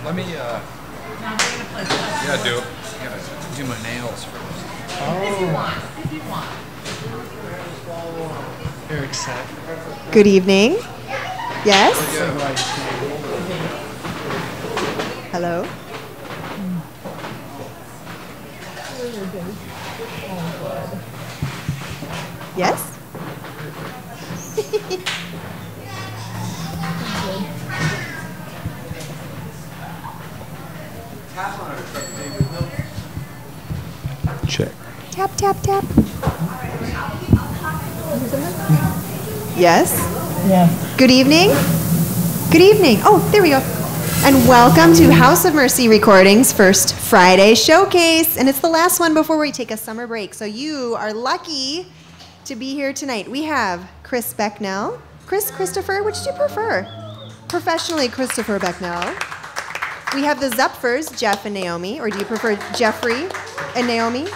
Let me, yeah, do it. I gotta do my nails first. Oh. If you want. Very excited. Good evening. Yes? Hello? Yes? Check. Tap, tap, tap. Yes? Yeah. Good evening. Good evening. Oh, there we go. And welcome to House of Mercy Recordings' first Friday showcase. And it's the last one before we take a summer break. So you are lucky to be here tonight. We have Chris Becknell. Christopher, which do you prefer? Professionally, Christopher Becknell. We have the Zupfers, Jeff and Naomi. Or do you prefer Jeffrey and Naomi?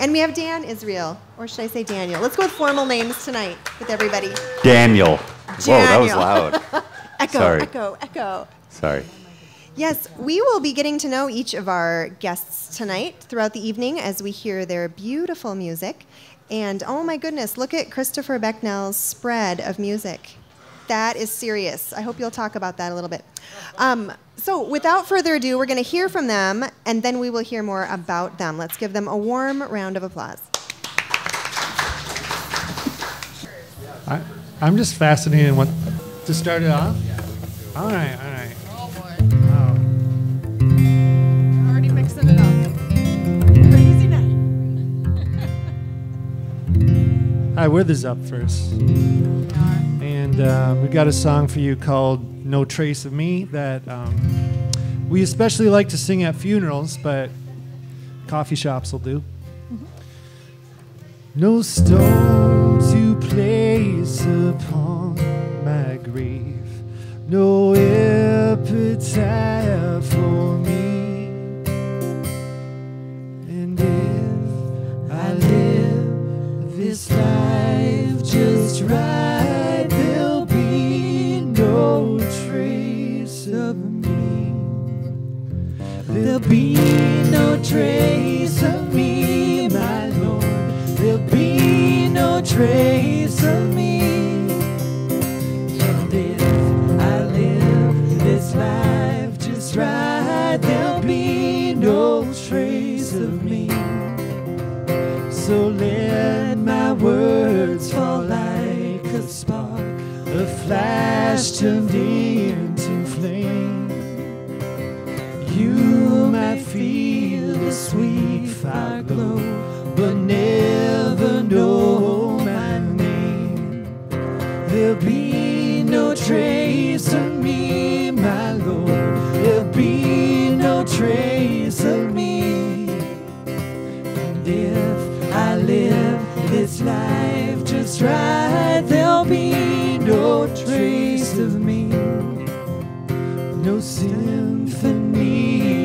And we have Dan Israel. Or should I say Daniel? Let's go with formal names tonight with everybody. Daniel. Whoa, that was loud. Echo, Sorry. echo, echo. Sorry. Yes, we will be getting to know each of our guests tonight throughout the evening as we hear their beautiful music. And oh my goodness, look at Christopher Becknell's spread of music. That is serious. I hope you'll talk about that a little bit. So without further ado, we're going to hear from them, and then we will hear more about them. Let's give them a warm round of applause. I'm just fascinated in what to start it off. All right. Oh boy. Oh. Already mixing it up. Crazy night. Hi, we're the Zupfers. And we got a song for you called No Trace of Me that we especially like to sing at funerals, but coffee shops will do. Mm-hmm. No stone to place upon my grave, no epitaph for me. And if I live this life just right, there'll be no trace of me. There'll be no trace of me, my Lord. There'll be no trace of me. And if I live this life just right, there'll be no trace of me. So let my words fall like a spark, a flash turned into flame. You might feel the sweet fire glow, but never know my name. There'll be no trace of me, my Lord. There'll be no trace of me. And if I live this life just right, there'll be no trace of me. No symphony,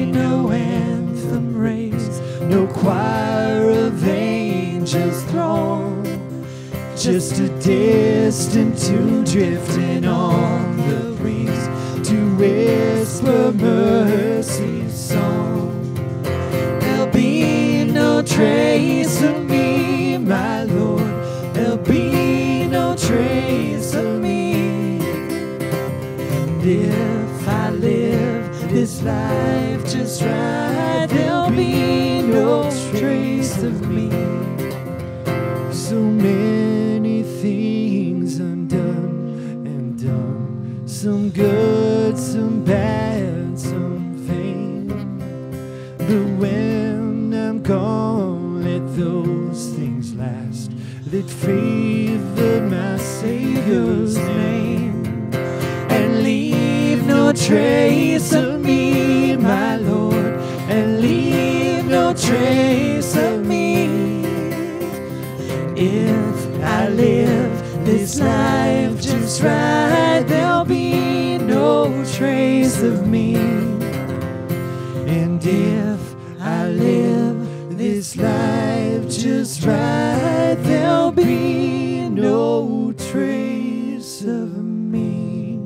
no anthem raised, no choir of angels throng, just a distant tune drifting on the breeze to whisper mercy's song. There'll be no trace of me, my Lord. There'll be no trace of me. And if I live this life just right, there'll be no trace of me. So many things undone and done, some good, some bad, some vain. But when I'm gone, let those things last that favored my Savior's name, and leave no trace of me, my Lord, and leave no trace of me. If I live this life just right, there'll be no trace of me. And if I live this life just right, there'll be no trace of me.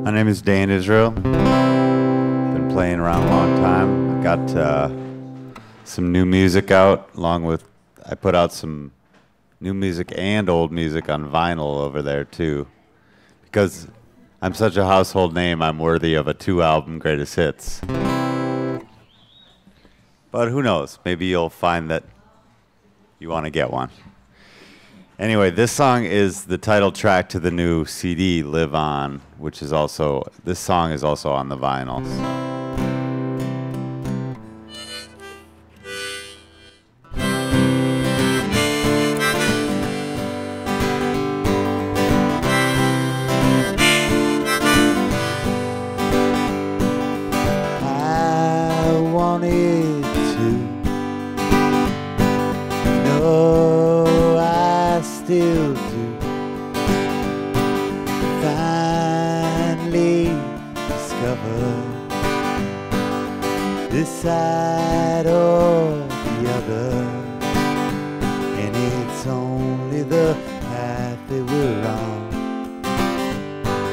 My name is Dan Israel. Been playing around a long time. I got some new music out, along with I put out some new music and old music on vinyl over there too. Because I'm such a household name, I'm worthy of a 2-album greatest hits. But who knows? Maybe you'll find that you want to get one. Anyway, this song is the title track to the new CD, Live On, which is also, this song is also on the vinyl. So. Still do finally discover this side or the other, and it's only the path that we're on.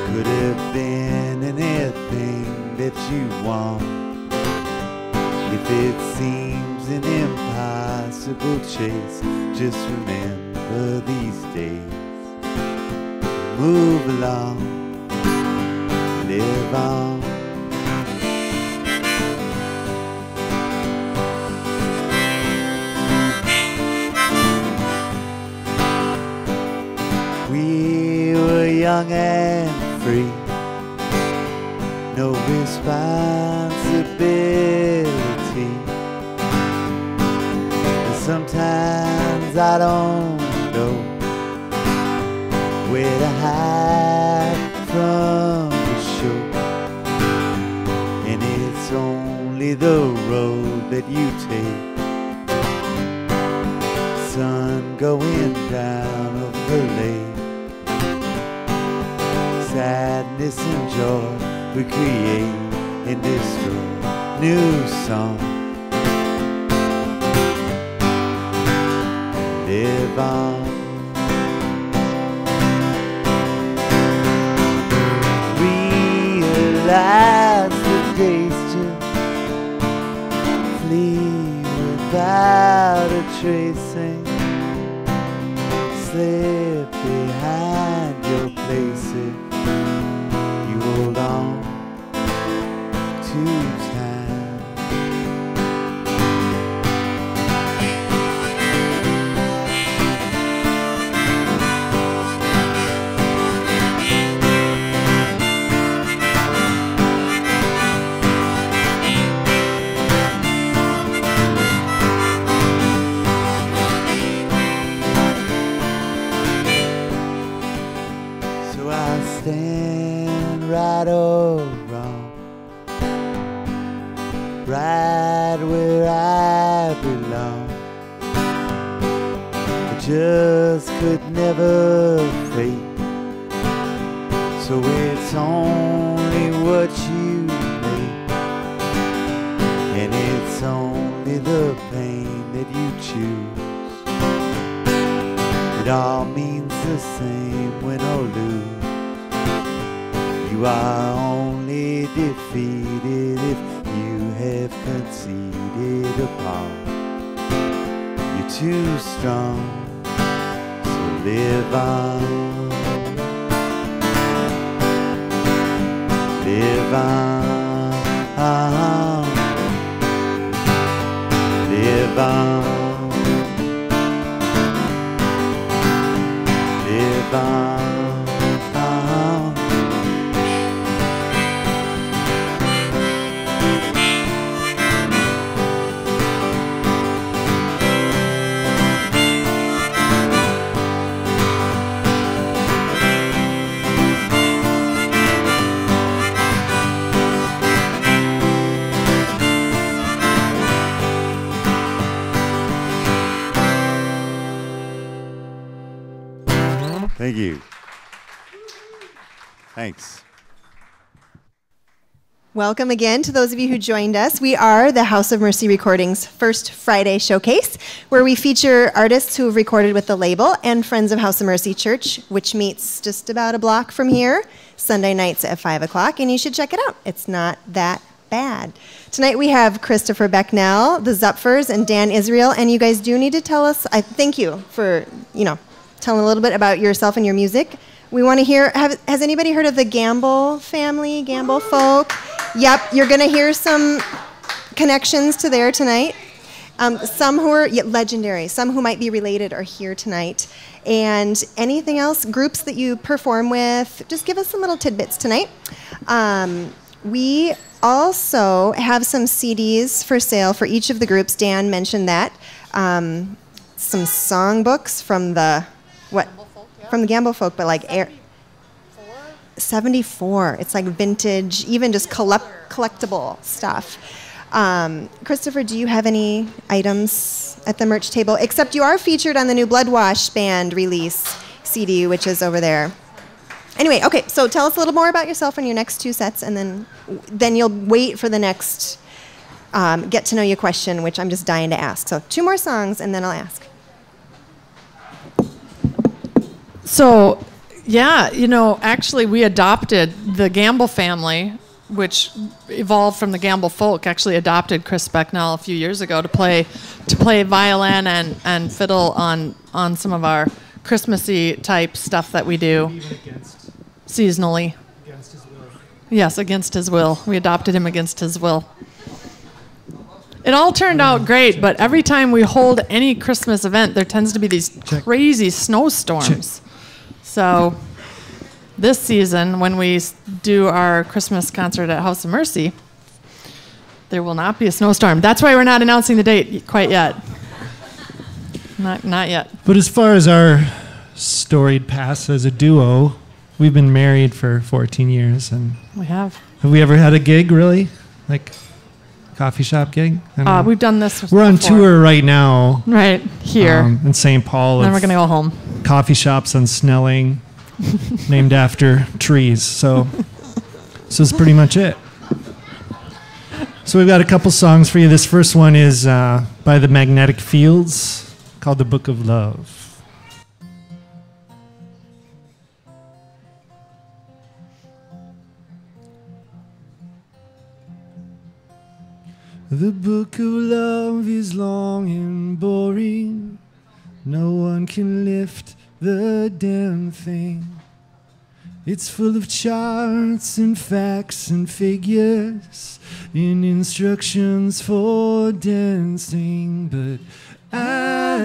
Could have been anything that you want. If it seems an impossible chase, just remember these days. Move along, live on. We were young and free, no responsibility. And sometimes I don't know where to hide from the show, and it's only the road that you take. Sun going down over the lake, sadness and joy we create and destroy. New song, live on. Realize the days just flee without a tracing. Slip behind your place if you hold on to time. So I stand right or wrong, right where I belong. I just could never fake, so it's only what you make, and it's only the pain that you choose. It all means the same, win or lose. You are only defeated if you have conceded upon. You're too strong, so live on. Live on. Live on. Live on. Thank you. Thanks. Welcome again to those of you who joined us. We are the House of Mercy Recordings First Friday Showcase, where we feature artists who have recorded with the label and Friends of House of Mercy Church, which meets just about a block from here, Sunday nights at 5 o'clock, and you should check it out. It's not that bad. Tonight we have Christopher Becknell, the Zupfers, and Dan Israel, and you guys do need to tell us, I thank you for, telling a little bit about yourself and your music. We want to hear, has anybody heard of the Gamble family, Gamble folk? Yep, you're going to hear some connections to there tonight. Some who are legendary, some who might be related are here tonight. And anything else, groups that you perform with, just give us some little tidbits tonight. We also have some CDs for sale for each of the groups. Dan mentioned that. Some songbooks from the, from the Gamble folk, but like 74. It's like vintage, even just collectible stuff. Christopher, do you have any items at the merch table? Except you are featured on the new Bloodwash Band release CD, which is over there. Anyway, okay, so tell us a little more about yourself and your next two sets, and then you'll wait for the next get to know you question, which I'm just dying to ask. So 2 more songs, and then I'll ask. So, yeah, actually we adopted the Gamble family, which evolved from the Gamble folk, actually adopted Chris Becknell a few years ago to play violin and fiddle on some of our Christmassy type stuff that we do. Even against seasonally. Against his will. Yes, against his will. We adopted him against his will. It all turned out great, but every time we hold any Christmas event, there tends to be these crazy snowstorms. So this season, when we do our Christmas concert at House of Mercy, there will not be a snowstorm. That's why we're not announcing the date quite yet. Not yet. But as far as our storied past as a duo, we've been married for 14 years. And we have. Have we ever had a gig, really? Like coffee shop gig? We've done this We're on before. tour right now. Right, here. In St. Paul. Then we're going to go home. Coffee shops on Snelling, named after trees. So it's pretty much it. So we've got a couple songs for you. This first one is by the Magnetic Fields, called The Book of Love. The book of love is long and boring. No one can lift the damn thing. It's full of charts and facts and figures and instructions for dancing. But I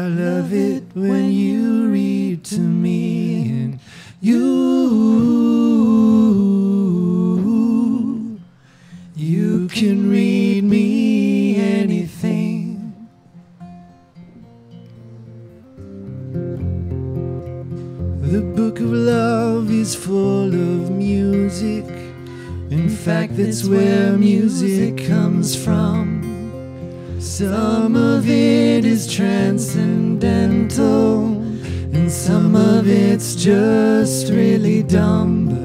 love it when you read to me, and you can read me anything. The book of love is full of music. In fact, that's where music comes from. Some of it is transcendental, and some of it's just really dumb. But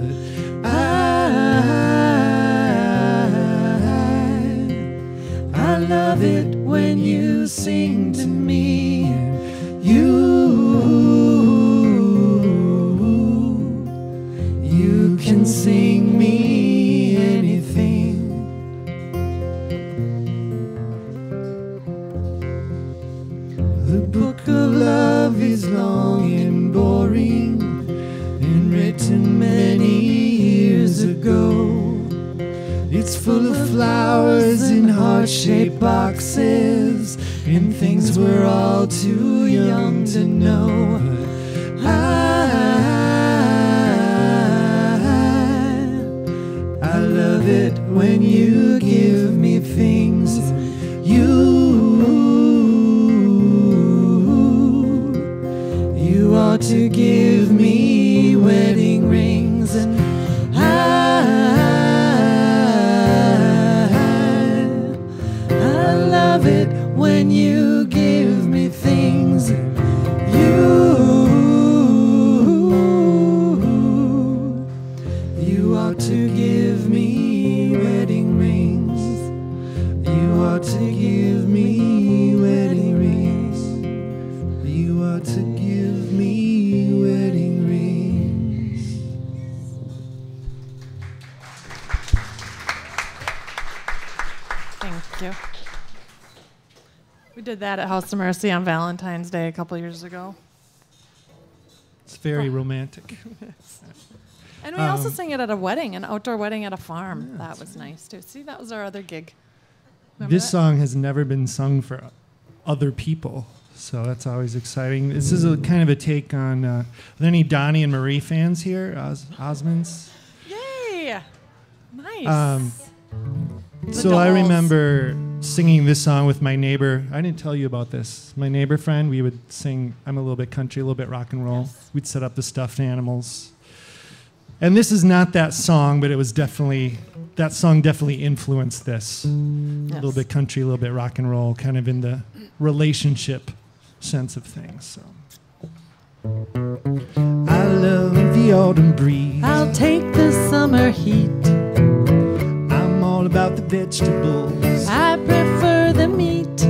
I love it when you sing to me, and you can sing me anything. The book of love is long and boring, and written many years ago. It's full of flowers in heart-shaped boxes, and things we're all too young to know. But I love it when you give me things. You ought to give me wedding rings, and I love it when you give me things. You did that at House of Mercy on Valentine's Day a couple years ago. It's very romantic. And we also sang it at a wedding, an outdoor wedding at a farm. That was nice, too. See, that was our other gig. Remember This that? song has never been sung for other people, so that's always exciting. This is a kind of a take on. Are there any Donnie and Marie fans here? Osmonds. Yay! Nice. So I Dolls. remember singing this song with my neighbor. I didn't tell you about this. My neighbor friend. We would sing. I'm a little bit country, a little bit rock and roll. Yes. We'd set up the stuffed animals. And this is not that song, but it was definitely, that song definitely influenced this. A little bit country, a little bit rock and roll, kind of in the relationship sense of things. So. I love the autumn breeze. I'll take the summer heat. I'm all about the vegetables. I prefer the meat.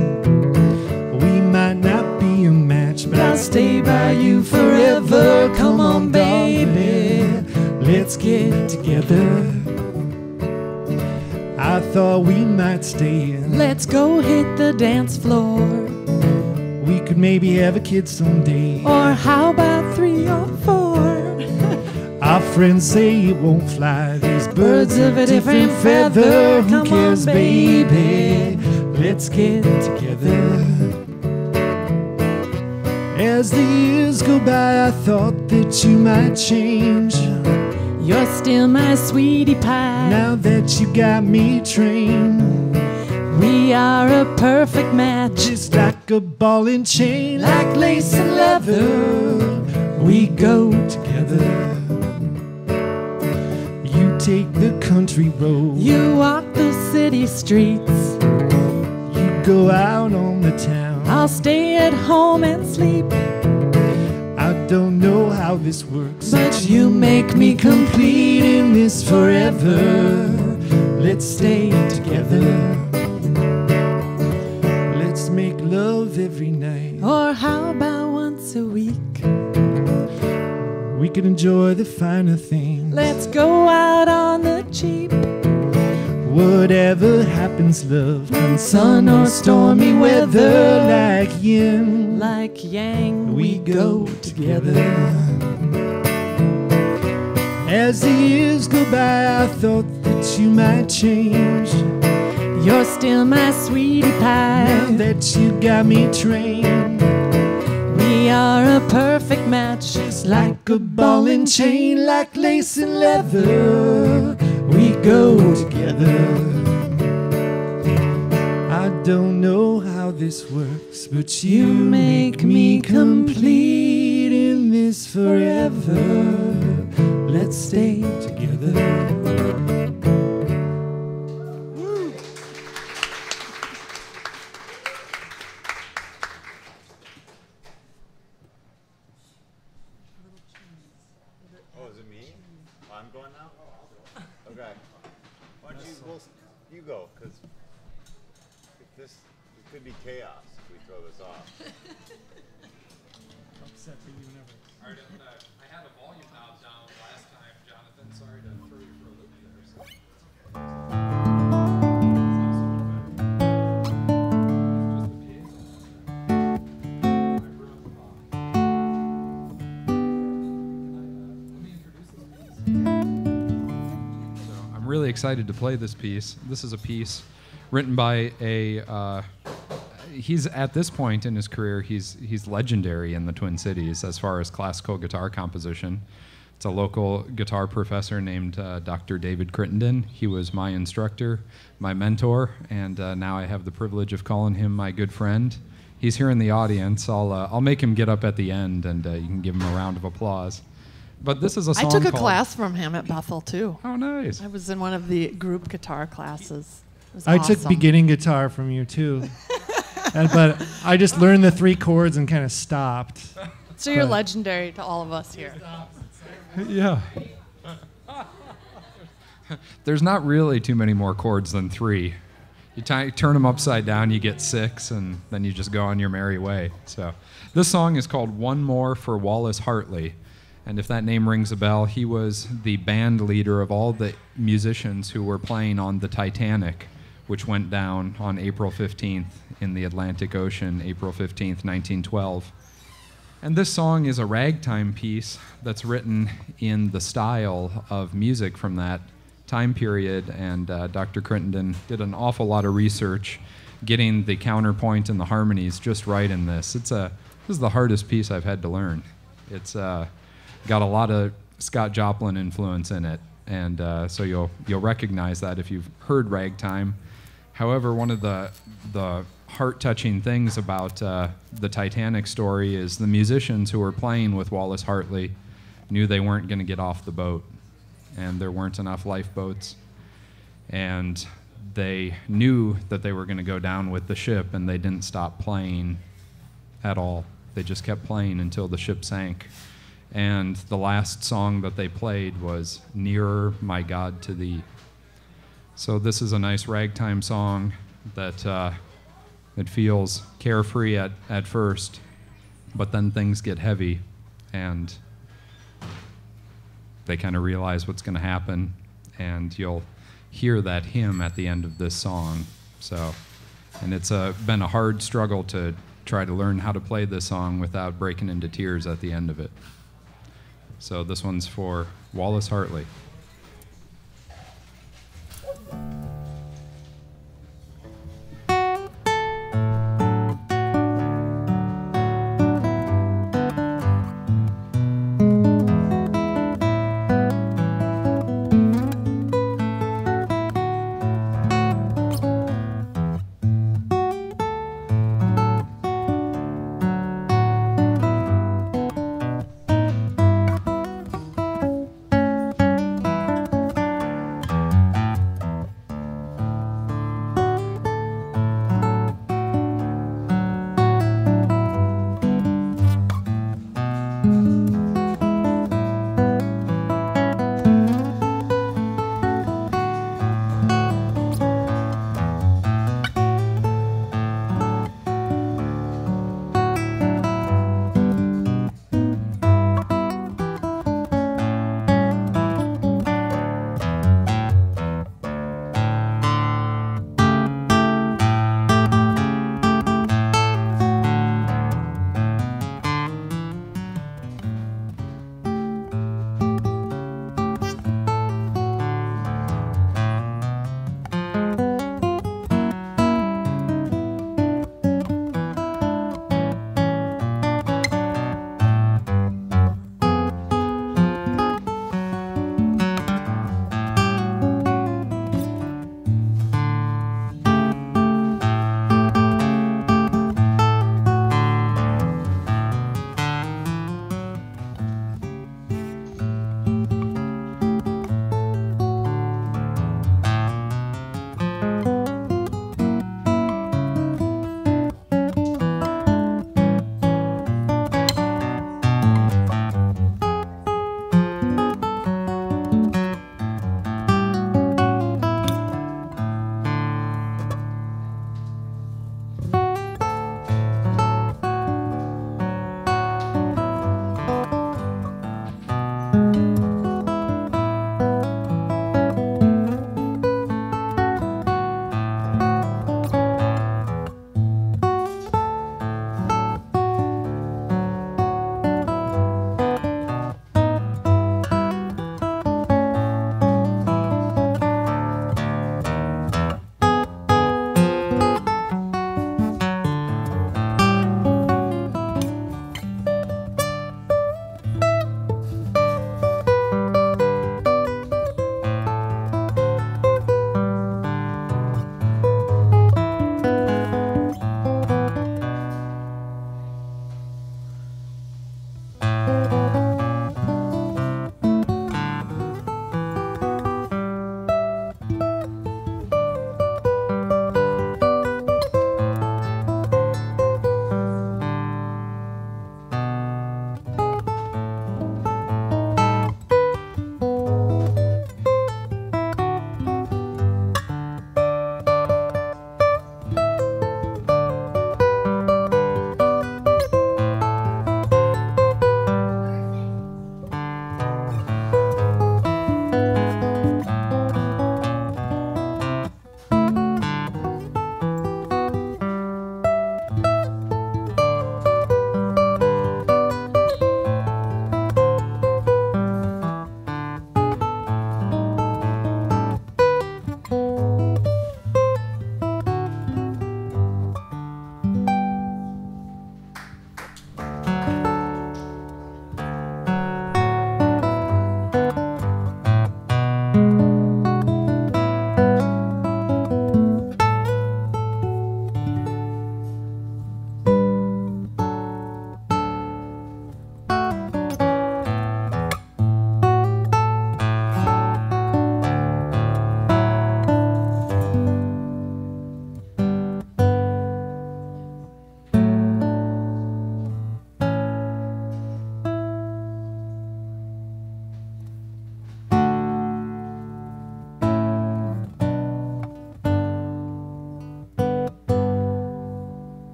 We might not be a match, but I'll stay by you forever. Come on, baby. Let's get together. I thought we might stay in. Let's go hit the dance floor. We could maybe have a kid someday. Or how about 3 or 4? Our friends say it won't fly. These birds of a different feather. Who Come on, cares, baby? Let's get together. As the years go by, I thought that you might change. You're still my sweetie pie. Now that you got me trained, We are a perfect match. just like a ball and chain, Like lace and leather. we go together. You take the country road. You walk the city streets. You go out on the town. I'll stay at home and sleep. I don't know how this works, But you make me complete in this forever. Let's stay together. Let's make love every night. Or how about once a week? We can enjoy the finer things. Let's go out on the cheap. Whatever happens, love, come Sun or stormy weather. like yin, Like yang, we go together. As the years go by, I thought that you might change. You're still my sweetie Now pie. that you got me trained, We are a perfect match. just like a ball and chain, like lace and leather, we go together. I don't know how this works, but you make me complete in this forever. Let's stay together. Oh, is it me? I'm going now? Okay. Why don't you go, because it could be chaos if we throw this off. I had a volume knob down last time, Jonathan. Sorry to throw you for a loop there. I'm really excited to play this piece. This is a piece written by a. He's at this point in his career, he's legendary in the Twin Cities as far as classical guitar composition. It's a local guitar professor named Dr. David Crittenden. He was my instructor, my mentor, and now I have the privilege of calling him my good friend. He's here in the audience. I'll make him get up at the end, and you can give him a round of applause. But this is a song I took a called- class from him at Bethel, too. Oh, nice. I was in one of the group guitar classes. It was I took awesome. beginning guitar from you too, but I just learned the 3 chords and kind of stopped. So you're but- legendary to all of us here. Yeah. There's not really too many more chords than 3. You turn them upside down, you get 6, and then you just go on your merry way. So this song is called One More for Wallace Hartley. And if that name rings a bell, he was the band leader of all the musicians who were playing on the Titanic which went down on April 15th in the Atlantic Ocean, April 15th, 1912. And this song is a ragtime piece that's written in the style of music from that time period, and Dr. Crittenden did an awful lot of research getting the counterpoint and the harmonies just right in this. This is the hardest piece I've had to learn. It's got a lot of Scott Joplin influence in it, and so you'll recognize that if you've heard ragtime. However, one of the heart-touching things about the Titanic story is the musicians who were playing with Wallace Hartley knew they weren't going to get off the boat, and there weren't enough lifeboats, and they knew that they were going to go down with the ship, and they didn't stop playing at all. They just kept playing until the ship sank. And the last song that they played was "Nearer, My God, to Thee." So this is a nice ragtime song that it feels carefree at first, but then things get heavy, and they kind of realize what's going to happen, and you'll hear that hymn at the end of this song. So, and it's been a hard struggle to try to learn how to play this song without breaking into tears at the end of it. So this one's for Wallace Hartley.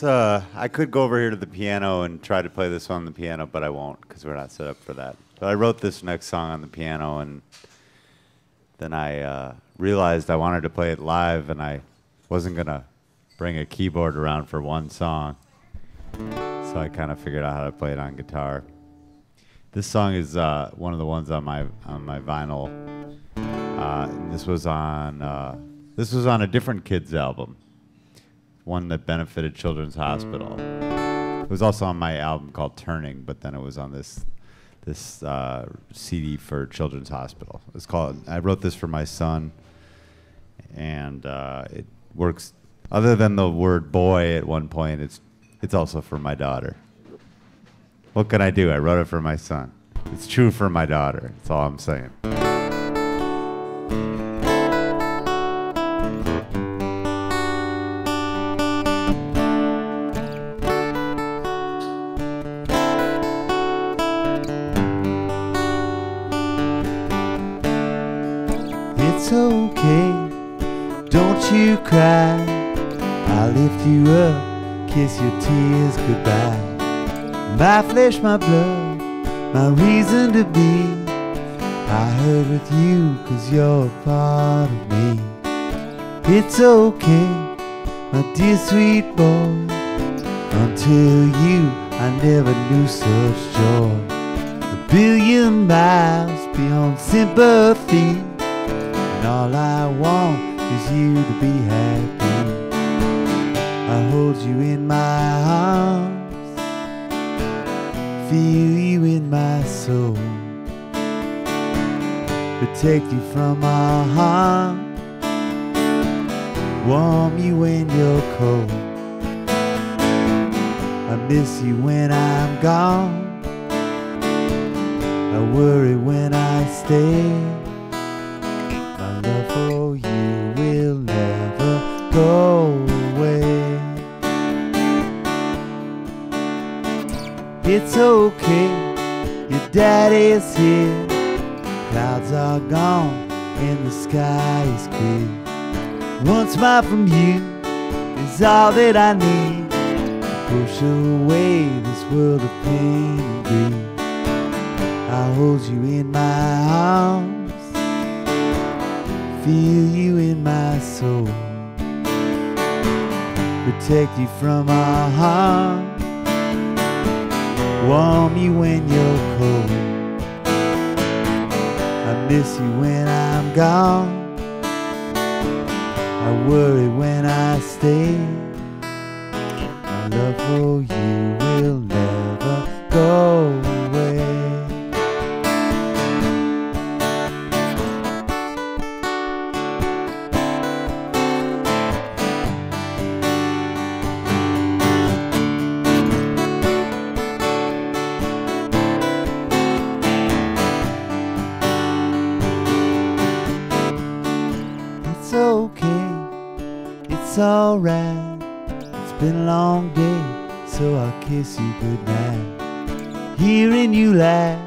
I could go over here to the piano and try to play this on the piano, but I won't because we're not set up for that. But I wrote this next song on the piano, and then I realized I wanted to play it live, and I wasn't going to bring a keyboard around for one song. So I kind of figured out how to play it on guitar. This song is one of the ones on my vinyl. This was on a different kids album, one that benefited Children's Hospital. It was also on my album called Turning, but then it was on this CD for Children's Hospital. It's called. I wrote this for my son, and it works. Other than the word boy at one point, it's also for my daughter. What can I do? I wrote it for my son. It's true for my daughter. That's all I'm saying. It's okay, don't you cry. I'll lift you up, kiss your tears goodbye. My flesh, my blood, my reason to be. I hurt with you 'cause you're a part of me. It's okay, my dear sweet boy. Until you, I never knew such joy. A billion miles beyond sympathy, and all I want is you to be happy. I hold you in my arms, feel you in my soul, protect you from all harm, warm you when you're cold. I miss you when I'm gone, I worry when I stay. My love for you will never go away. It's okay, your daddy's here. Clouds are gone and the sky is clear. One smile from you is all that I need to push away this world of pain and grief. I hold you in my arms, feel you in my soul, protect you from all harm, warm you when you're cold. I miss you when I'm gone, I worry when I stay. My love for you will never go away. It's okay, it's alright. It's been a long day, so I'll kiss you goodnight. Hearing you laugh,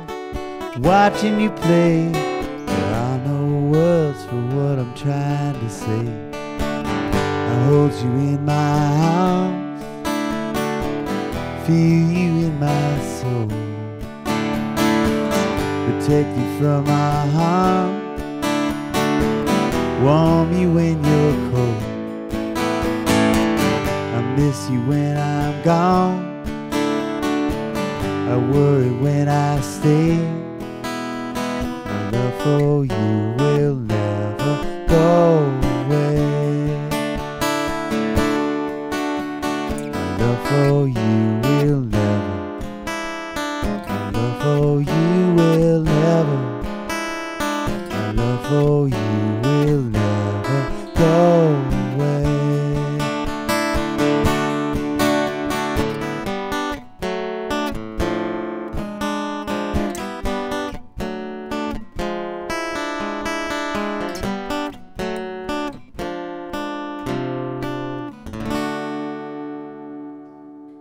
watching you play, there are no words for what I'm trying to say. I hold you in my arms, feel you in my soul, protect you from all harm, warm you when you're cold. I miss you when I'm gone, I worry when I stay. My love for you will never go away. My love for you will never. My love for you will never. My love for you will never go away.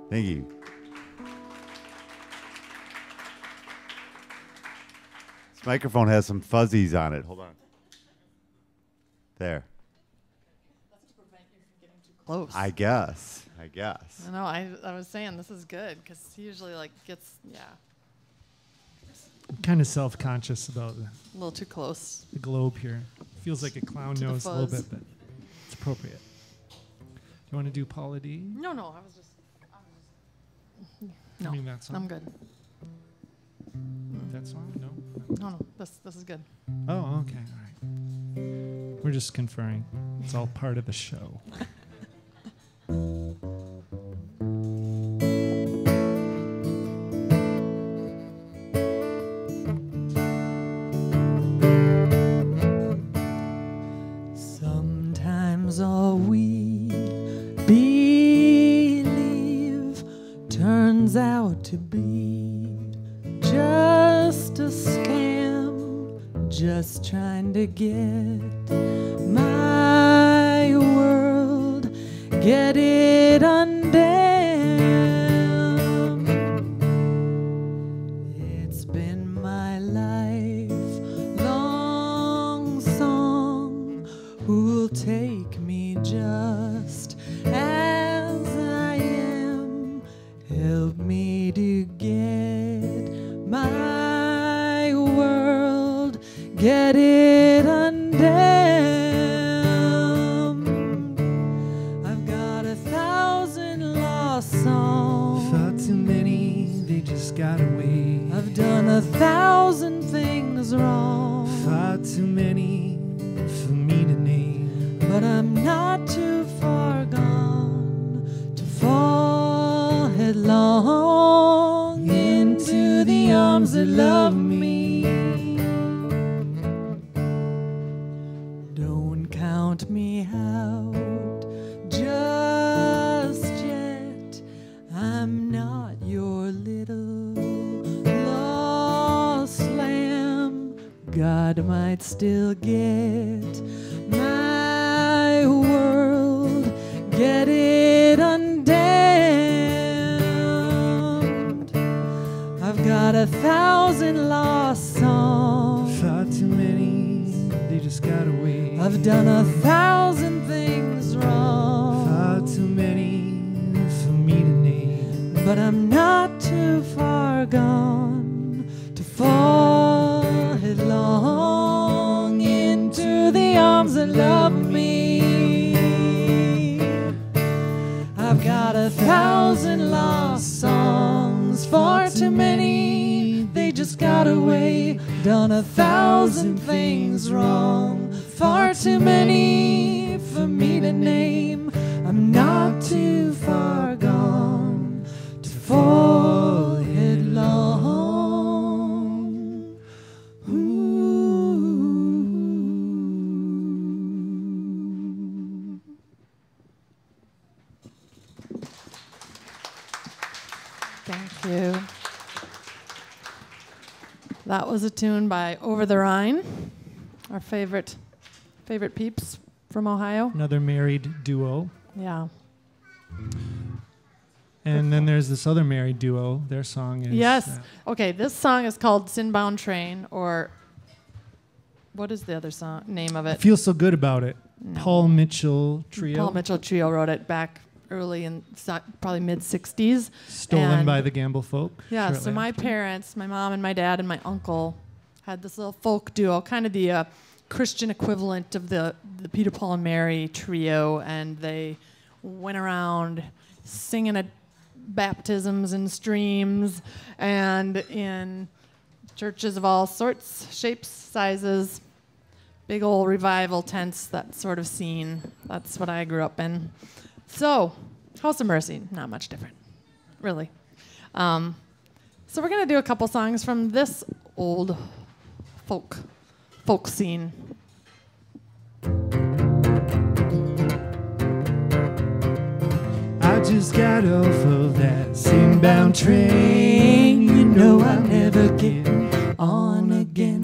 Thank you. This microphone has some fuzzies on it. Hold on. There. That's to prevent you from getting too close. I guess. I know. I was saying this is good because he usually like gets I'm kind of self-conscious about a little too close. the globe here. Feels like a clown To the nose a little fuzz. bit, but it's appropriate. Do you want to do Paula D? No, I was just. No, I mean that song? I'm good. That song? No. No, this is good. Oh, okay. All right. We're just conferring. It's all part of the show. Sometimes all we believe turns out to be just a scam, just trying to get my world, get it undamned. It's been my lifelong song, who'll take me just as I am, help me to get my world, get it undamned. I've got 1,000 lost songs. Far too many, they just got away. I've done 1,000 things wrong, Far too many for me to name. but I'm not too far gone to fall headlong into the arms that love me. Don't count me out just yet. I'm not your little lost lamb. God might still get my world, get it undamned. I've got 1,000 lost songs. Far too many, they just got away. I've done 1,000 things wrong, Far too many for me to name. but I'm not too far gone to fall headlong into the arms that love me. I've got 1,000 lost songs, far too many, they just got away. Done 1,000 things wrong, far too many for me to name. I'm not too far gone to fall headlong. Ooh. Thank you. That was a tune by Over the Rhine, our favorite peeps from Ohio. Another married duo. Yeah. And then there's this other married duo. Their song is... Yes. Okay, this song is called Sinbound Train, or what is the other song name of I it? feel so good about it. No. Paul Mitchell Trio. Paul Mitchell Trio wrote it back early in probably mid-'60s. Stolen And- by the Gamble folk. Yeah, shortly so my after. parents, my mom and my dad and my uncle had this little folk duo, kind of the Christian equivalent of the Peter, Paul, and Mary trio, and they went around singing at baptisms and streams and in churches of all sorts, shapes, sizes, big old revival tents, that sort of scene. That's what I grew up in. So, House of Mercy, not much different, really. So we're gonna do a couple songs from this old folk scene. I just got off of that Sinbound train. You know I'll never get on again.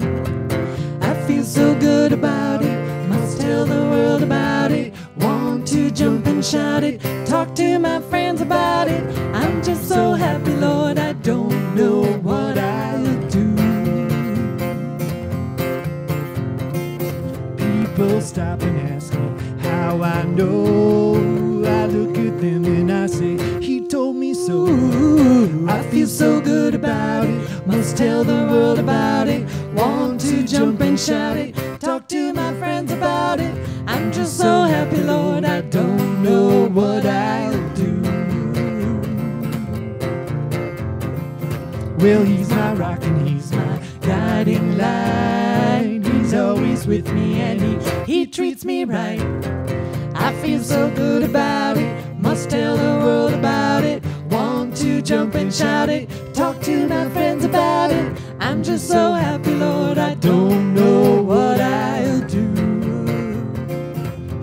I feel so good about it, must tell the world about it. Want to jump and shout it, talk to my friends about it. I'm just so happy, Lord, I don't know what I'll do. People stop and ask me how I know. I feel so good about it, must tell the world about it. Want to jump and shout it, talk to my friends about it. I'm just so happy, Lord, I don't know what I'll do. Well, he's my rock and he's my guiding light. He's always with me and he treats me right. I feel so good about it, must tell the world about it. Want to jump and shout it, talk to my friends about it. I'm just so happy, Lord, I don't know what I'll do.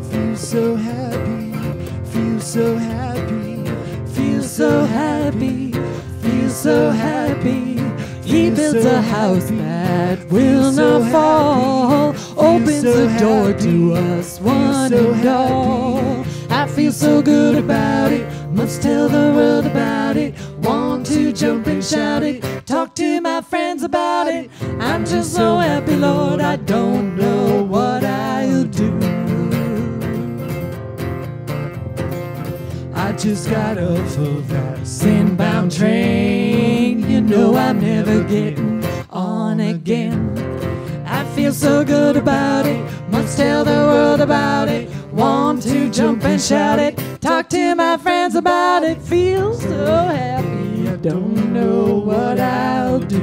Feel so happy, feel so happy, feel so happy, feel so happy. He builds a house that will not fall, opens the door to us one and all. I feel so good about it, must tell the world about it. Want to jump and shout it, talk to my friends about it. I'm just so happy, Lord, I don't know what I'll do. I just got off of that sandbound train. You know I'm never getting on again. I feel so good about it, must tell the world about it. Want to jump and shout it, talk to my friends about it. Feel so happy, I don't know what I'll do.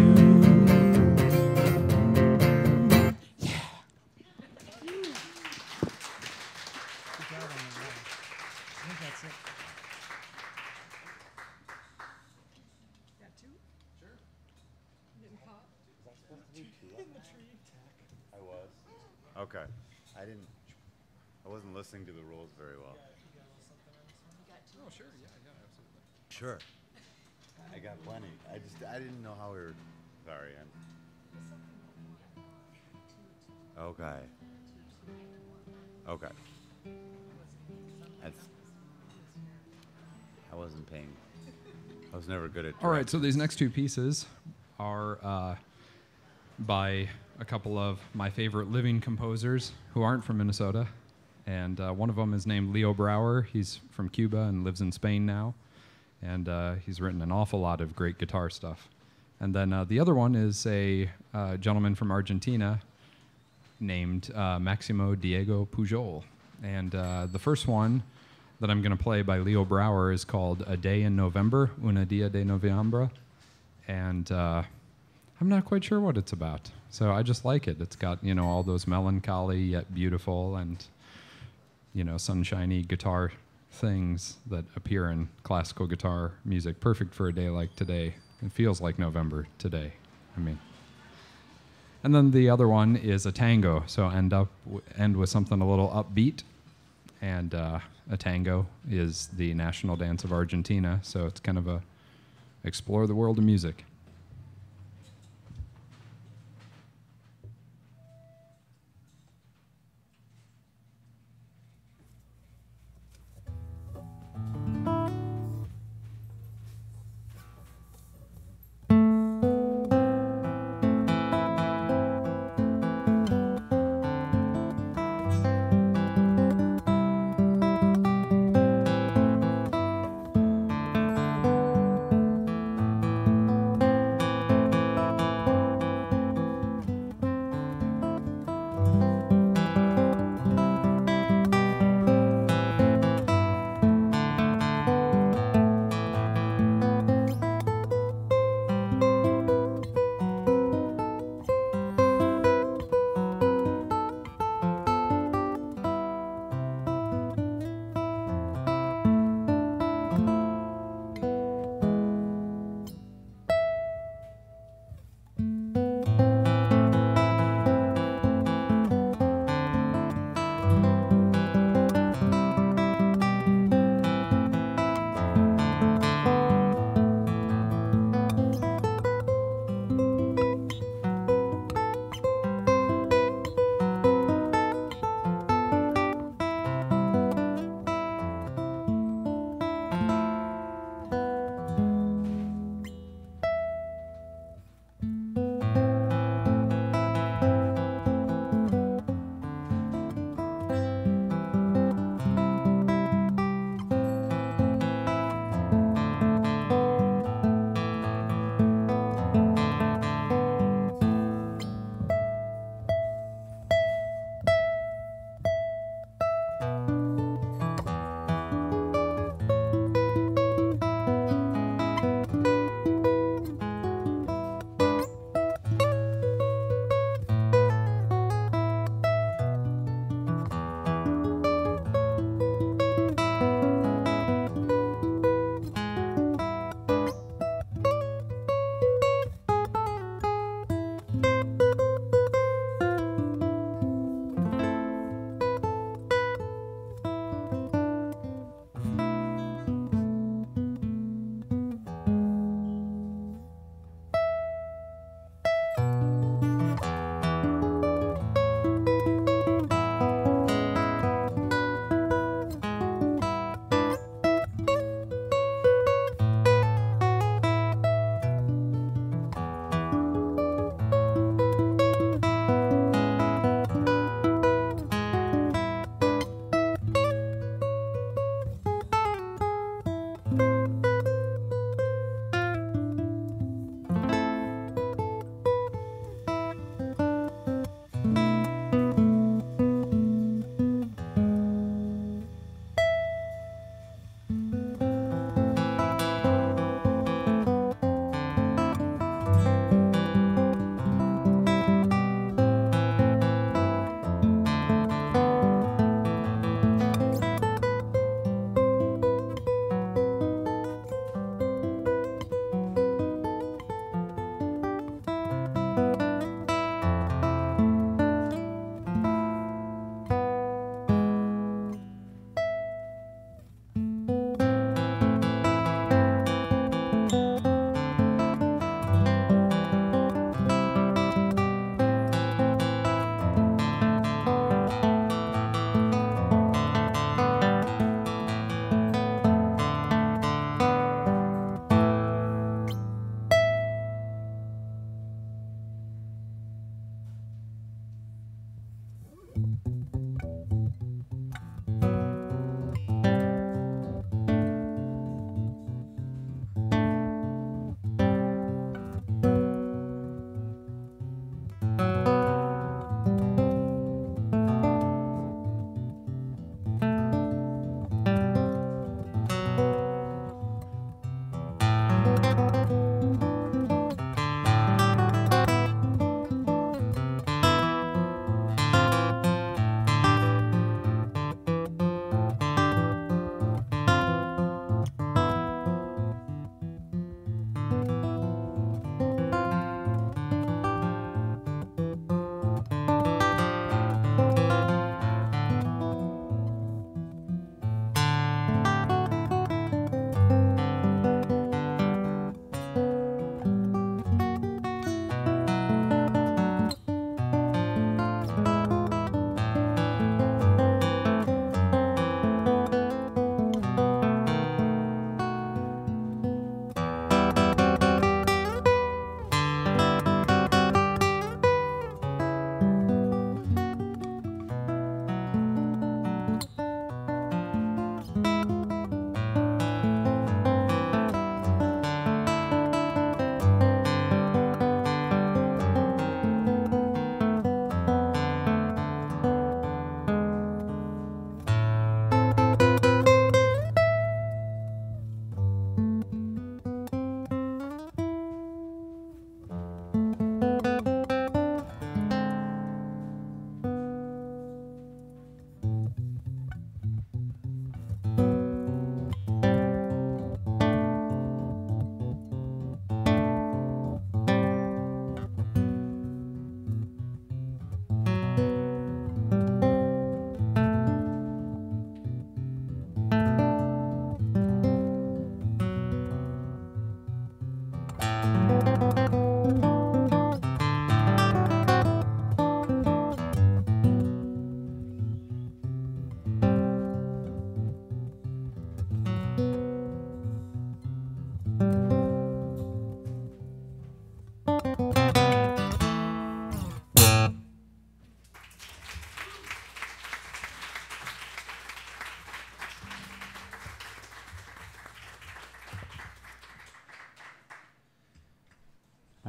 Okay. I wasn't listening to the rules very well. Oh, sure. Yeah, absolutely. Sure. I got plenty. I didn't know how we were. Sorry. Okay. Okay. I wasn't paying. I was never good at. All right, so these next two pieces are by a couple of my favorite living composers who aren't from Minnesota. And one of them is named Leo Brouwer. He's from Cuba and lives in Spain now. And he's written an awful lot of great guitar stuff. And then the other one is a gentleman from Argentina named Maximo Diego Pujol. And the first one that I'm going to play by Leo Brouwer is called A Day in November, Una Dia de Noviembre. And I'm not quite sure what it's about. So I just like it. It's got, all those melancholy yet beautiful and, sunshiny guitar things that appear in classical guitar music. Perfect for a day like today. It feels like November today. And then the other one is a tango. So end with something a little upbeat. And a tango is the national dance of Argentina. So it's kind of a explore the world of music.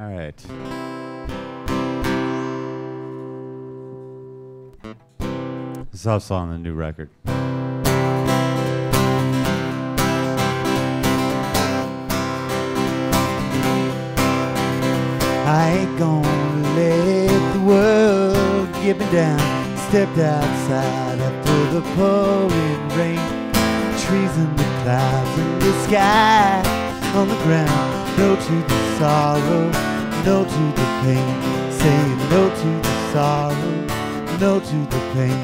All right. This also on the new record. I ain't gonna let the world get me down. Stepped outside after the pouring rain. Trees in the clouds in the sky, on the ground. No to the sorrow, no to the pain. Saying no to the sorrow, no to the pain.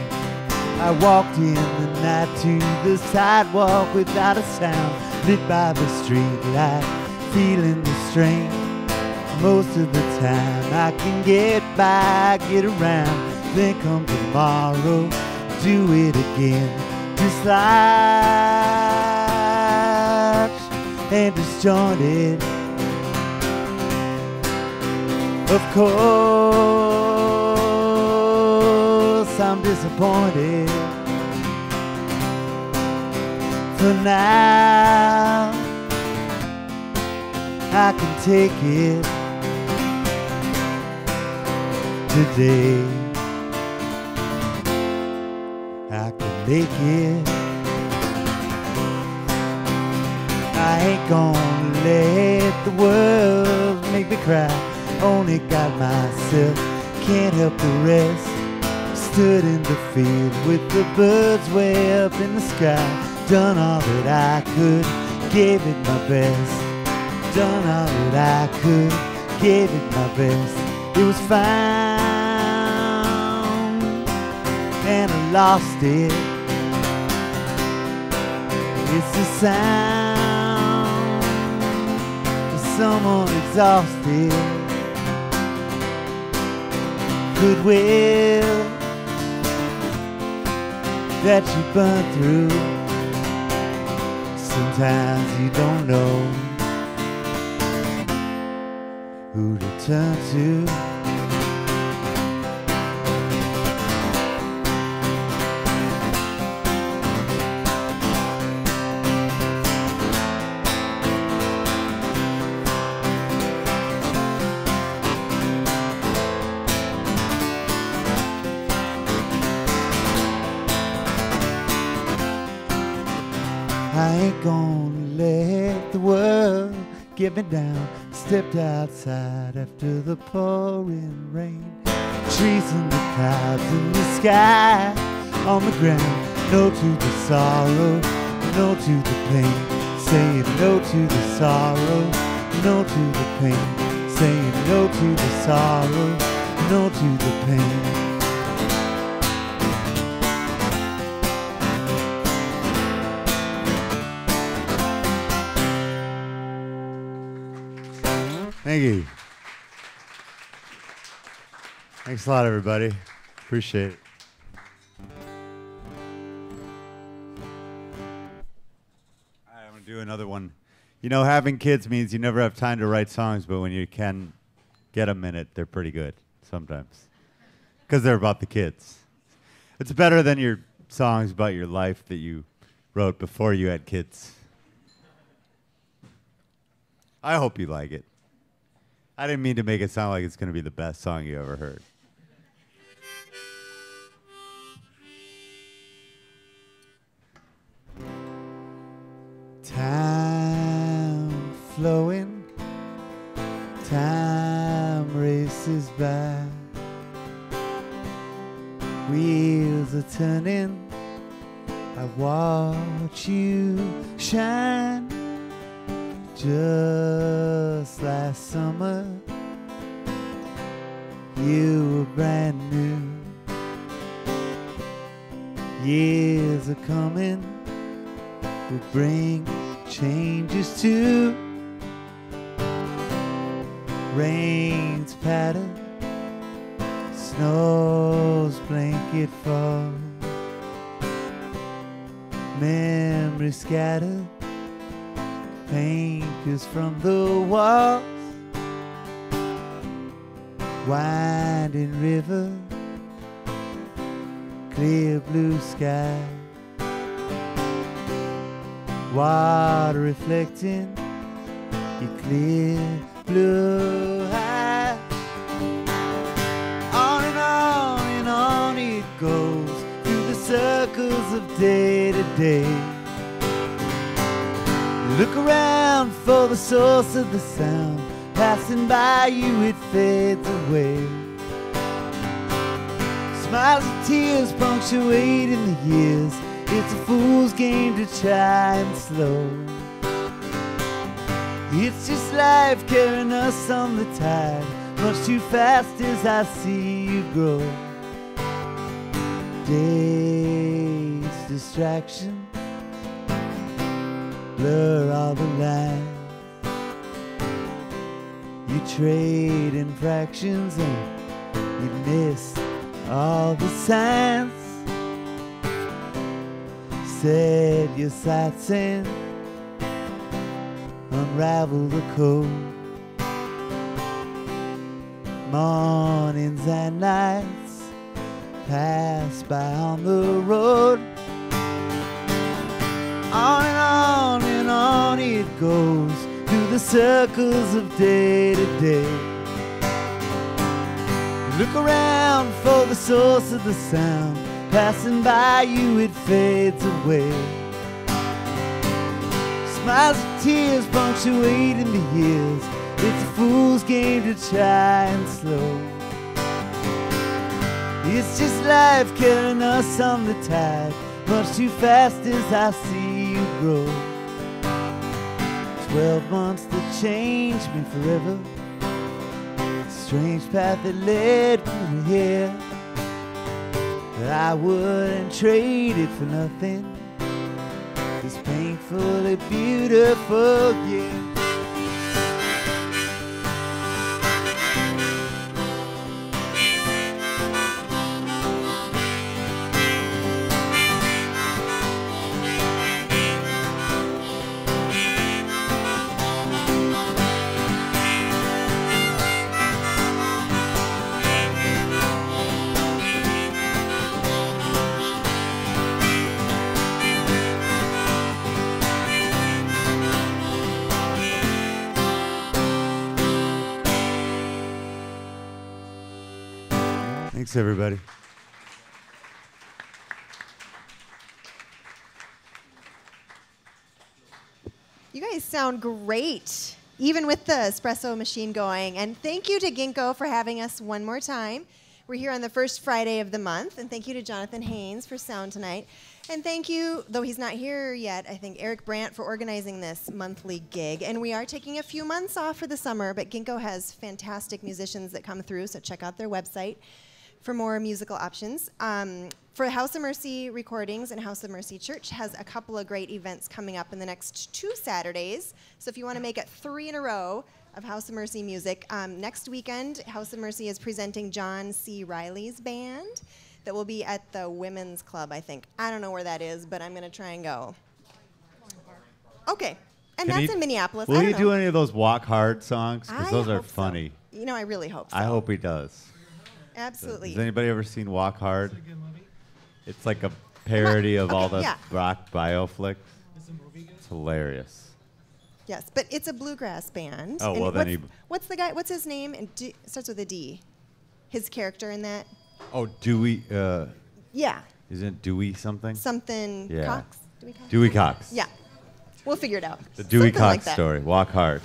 I walked in the night to the sidewalk without a sound, lit by the street light, feeling the strain. Most of the time I can get by, get around. Then come tomorrow, do it again. Dislodged and disjointed. Of course I'm disappointed. For now I can take it. Today I can make it. I ain't gonna let the world make me cry. Only got myself, can't help the rest. Stood in the field with the birds way up in the sky. Done all that I could, gave it my best. Done all that I could, gave it my best. It was found and I lost it. It's the sound of someone exhausted. Goodwill that you burn through. Sometimes you don't know who to turn to. I ain't gonna let the world get me down. Stepped outside after the pouring rain. Trees in the clouds in the sky, on the ground. No to the sorrow, no to the pain. Saying no to the sorrow, no to the pain. Saying no to the sorrow, no to the pain. Thank you. Thanks a lot, everybody. Appreciate it. All right, I'm going to do another one. You know, having kids means you never have time to write songs, but when you can get a minute, they're pretty good sometimes. Because they're about the kids. It's better than your songs about your life that you wrote before you had kids. I hope you like it. I didn't mean to make it sound like it's going to be the best song you ever heard. Time flowing, time races by. Wheels are turning, I watch you shine. Just last summer, you were brand new. Years are coming, will bring changes too. Rains patter, snow's blanket fall. Memories scatter, paint is from the walls. Winding river, clear blue sky. Water reflecting your clear blue eyes. On and on it goes through the circles of day to day. You look around for the source of the sound. Passing by you, it fades away. Smiles and tears punctuating the years. It's a fool's game to try and slow. It's just life carrying us on the tide, much too fast as I see you grow. Days, distraction, blur all the lines. You trade in fractions and you miss all the signs. Set your sights and unravel the code. Mornings and nights pass by on the road. On and on it goes through the circles of day to day. Look around for the source of the sound. Passing by you, it fades away. Smiles and tears punctuating the years. It's a fool's game to try and slow. It's just life carrying us on the tide, much too fast as I see you grow. 12 months that changed me forever. Strange path that led me here. But I wouldn't trade it for nothing. This painfully beautiful gift. Thanks, everybody. You guys sound great, even with the espresso machine going. And thank you to Ginkgo for having us one more time. We're here on the first Friday of the month. And thank you to Jonathan Haynes for sound tonight. And thank you, though he's not here yet, I think, Eric Brandt for organizing this monthly gig. And we are taking a few months off for the summer, but Ginkgo has fantastic musicians that come through, so check out their website for more musical options. For House of Mercy Recordings and House of Mercy Church has a couple of great events coming up in the next 2 Saturdays. So if you want to make it 3 in a row of House of Mercy music, next weekend, House of Mercy is presenting John C. Riley's band that will be at the Women's Club, I think. I don't know where that is, but I'm going to try and go. Okay. And that's in Minneapolis. Will you do any of those Walk Hard songs? Because those are hope so. funny. You know, I really hope so. I hope he does. Absolutely. Has anybody ever seen Walk Hard? It's like a parody of all the rock bio flicks. Is the movie good? It's hilarious. Yes, but it's a bluegrass band. Oh, and well, then what's the guy? What's his name? And starts with a D. His character in that. Oh, Dewey. Yeah. Isn't it Dewey something? Something. Yeah. Cox. Dewey Cox. Dewey Cox. Yeah. We'll figure it out. The Dewey Something Cox like story. Walk Hard.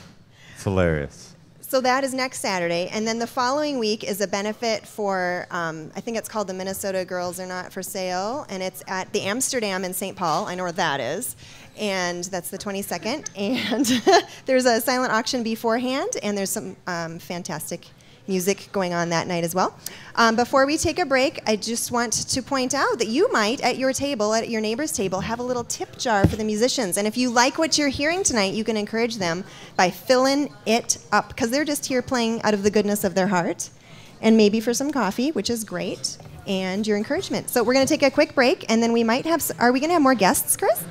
It's hilarious. So that is next Saturday, and then the following week is a benefit for, I think it's called the Minnesota Girls Are Not for Sale, and it's at the Amsterdam in St. Paul. I know where that is, and that's the 22nd. And there's a silent auction beforehand, and there's some fantastic music going on that night as well. Before we take a break, I just want to point out that you might, at your table, at your neighbor's table, have a little tip jar for the musicians. And if you like what you're hearing tonight, you can encourage them by filling it up, because they're just here playing out of the goodness of their heart, and maybe for some coffee, which is great, and your encouragement. So we're going to take a quick break, and then we might have, are we going to have more guests, Chris?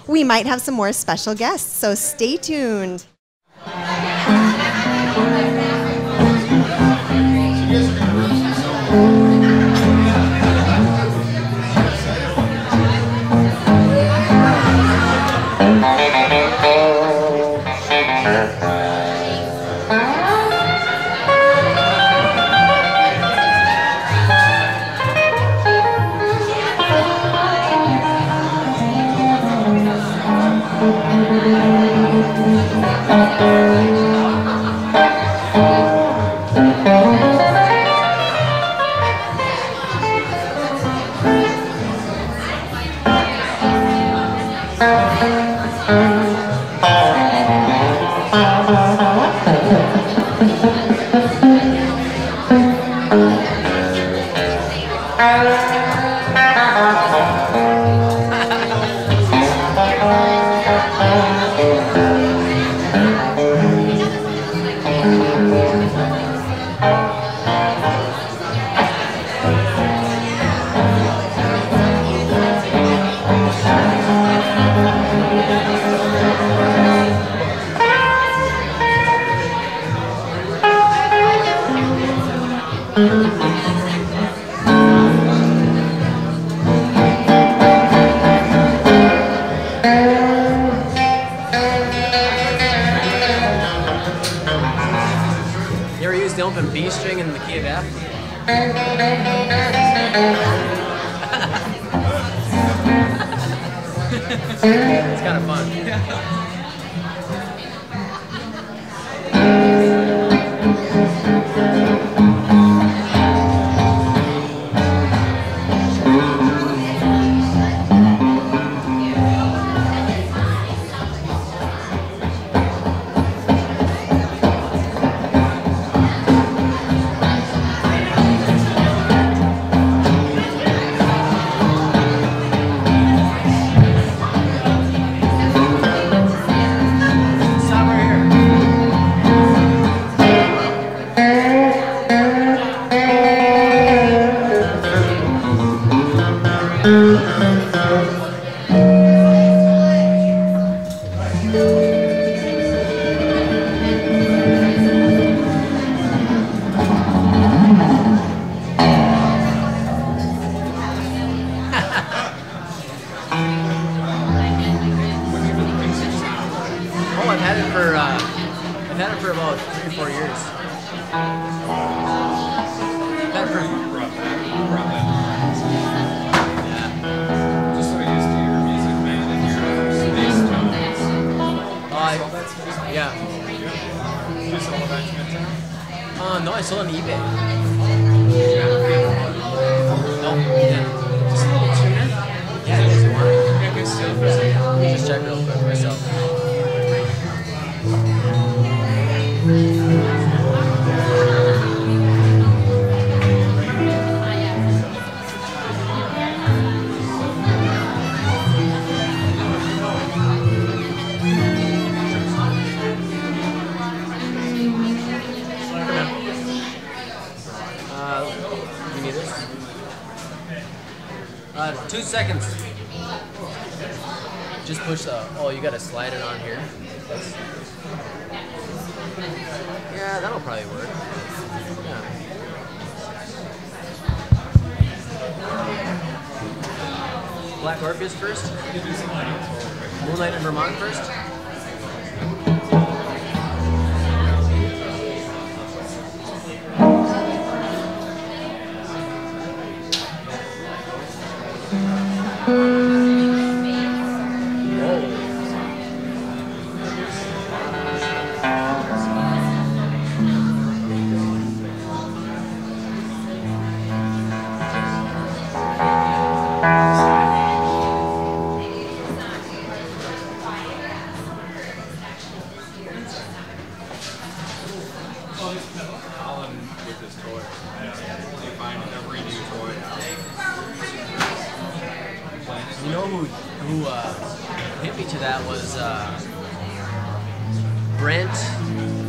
We might have some more special guests, so stay tuned. You ever used the open B string in the key of F? It's kind of fun. Stop right here. Oh, I've had it for about 3 or 4 years. I've had it for, Just so used to your music, man, and your bass tones. yeah. You sold it back in No, I sold it on eBay. town? No, yeah. Just a little tuner. Yeah, you guys want it? Yeah, good steal for a second. Just check real quick myself. You need this? 2 seconds. Just push the. Oh, you gotta slide it on here. Yeah, that'll probably work. Yeah. Black Orpheus first. Moonlight in Vermont first. Colin with his toy. You find every new toy. You know who hit me to that was Brent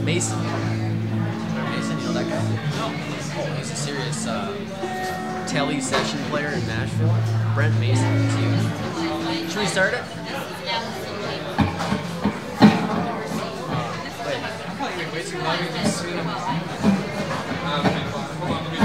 Mason. Mason, you know that guy? No. Oh, he's a serious telly session player in Nashville. Brent Mason, he's huge. Should we start it? Wait. Wait too long, you can see them. Hold on, let me.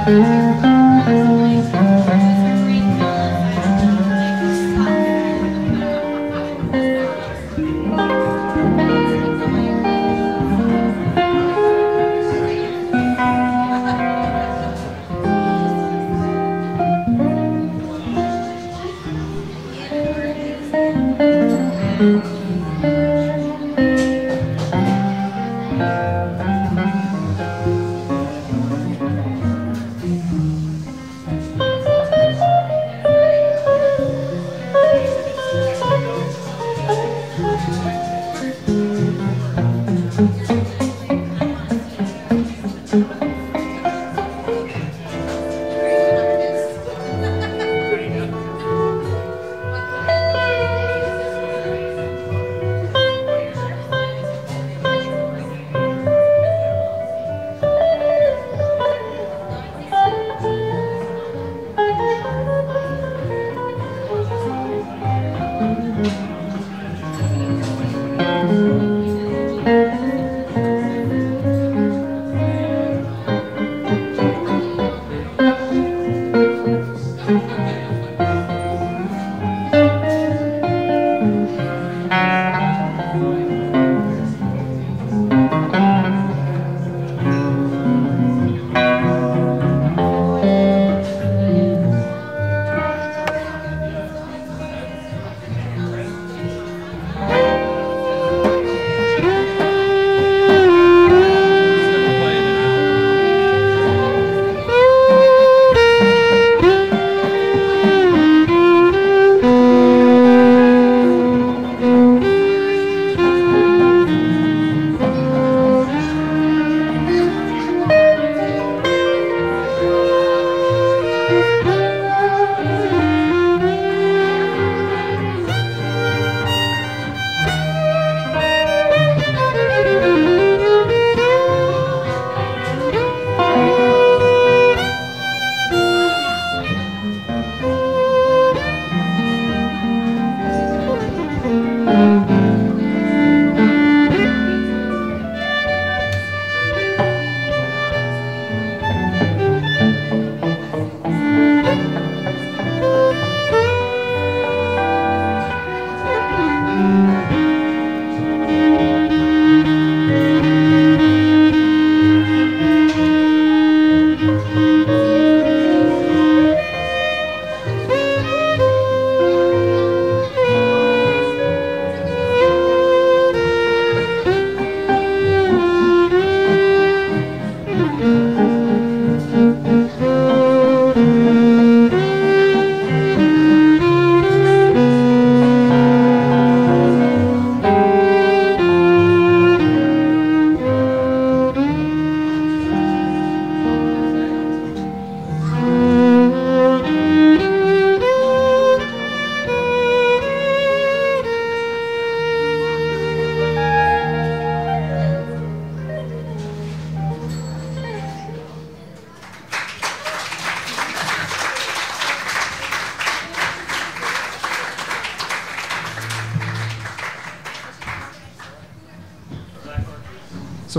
So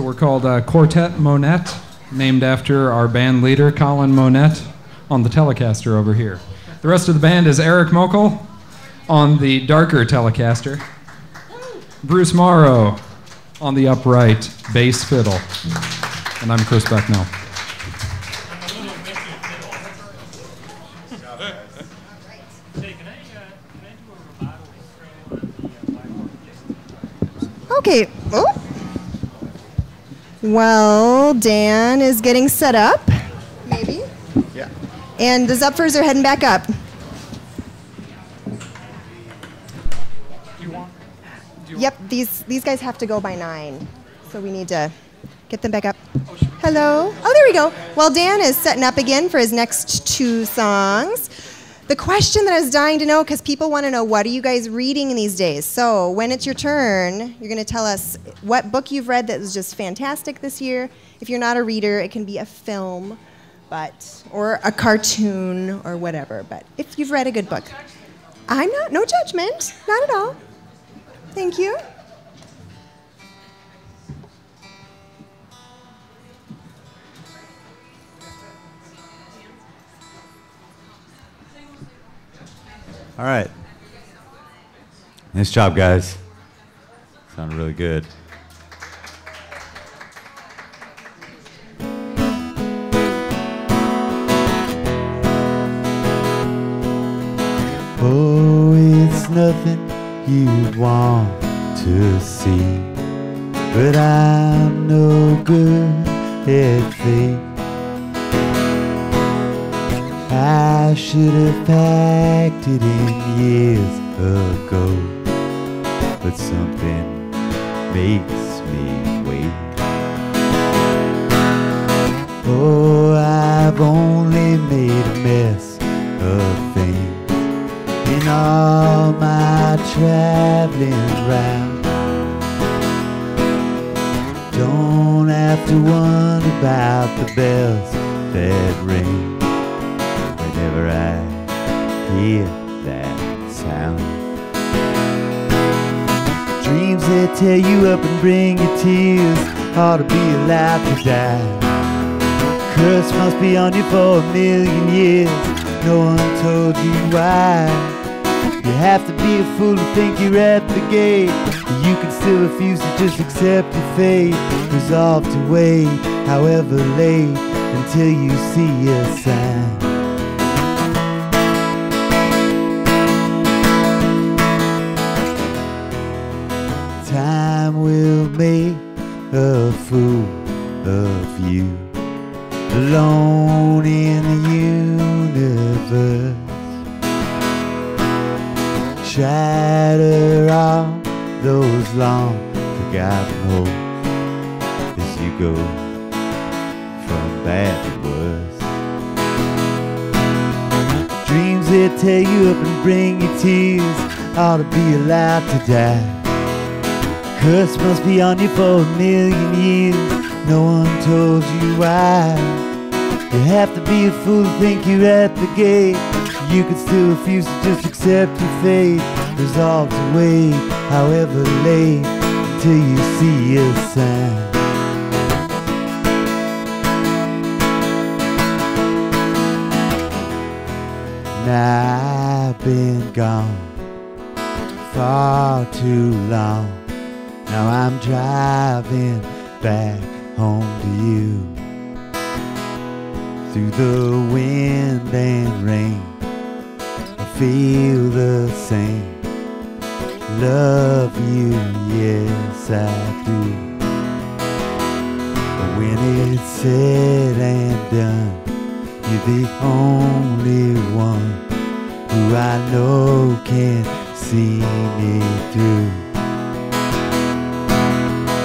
we're called Quartet Monette, named after our band leader, Colin Monette, on the Telecaster over here. The rest of the band is Eric Mokel on the darker Telecaster, Bruce Morrow on the upright bass fiddle, and I'm Chris Becknell. Okay. Oh. Well, Dan is getting set up, maybe. Yeah. And the Zupfers are heading back up. Yep, these guys have to go by 9, so we need to get them back up. Hello. Oh, there we go. Well, Dan is setting up again for his next 2 songs. The question that I was dying to know, because people want to know, what are you guys reading in these days? So when it's your turn, you're going to tell us what book you've read that was just fantastic this year. If you're not a reader, it can be a film, or a cartoon, or whatever. But if you've read a good book. I'm not, no judgment, not at all. Thank you. All right. Nice job, guys. Sounded really good. Oh, it's nothing you'd want to see, but I'm no good at fate. I should have packed it in years ago, but something makes me wait. Oh, I've only made a mess of things in all my traveling round. Don't have to wonder about the bells that ring whenever I hear that sound. Dreams that tear you up and bring you tears ought to be allowed to die. Curse must be on you for a million years. No one told you why. You have to be a fool to think you're at the gate, but you can still refuse to just accept your fate. Resolve to wait, however late, until you see a sign. Time will make a fool of you, alone in the universe. Shatter all those long forgotten hopes as you go from bad to worse. Dreams that tear you up and bring you tears ought to be allowed to die. Curse must be on you for a million years. No one told you why. You have to be a fool to think you're at the gate. You can still refuse to just accept your fate. Resolve to wait, however late, until you see a sign. Now I've been gone far too long. Now I'm driving back home to you. Through the wind and rain, I feel the same. Love you, yes I do. But when it's said and done, you're the only one who I know can see me through.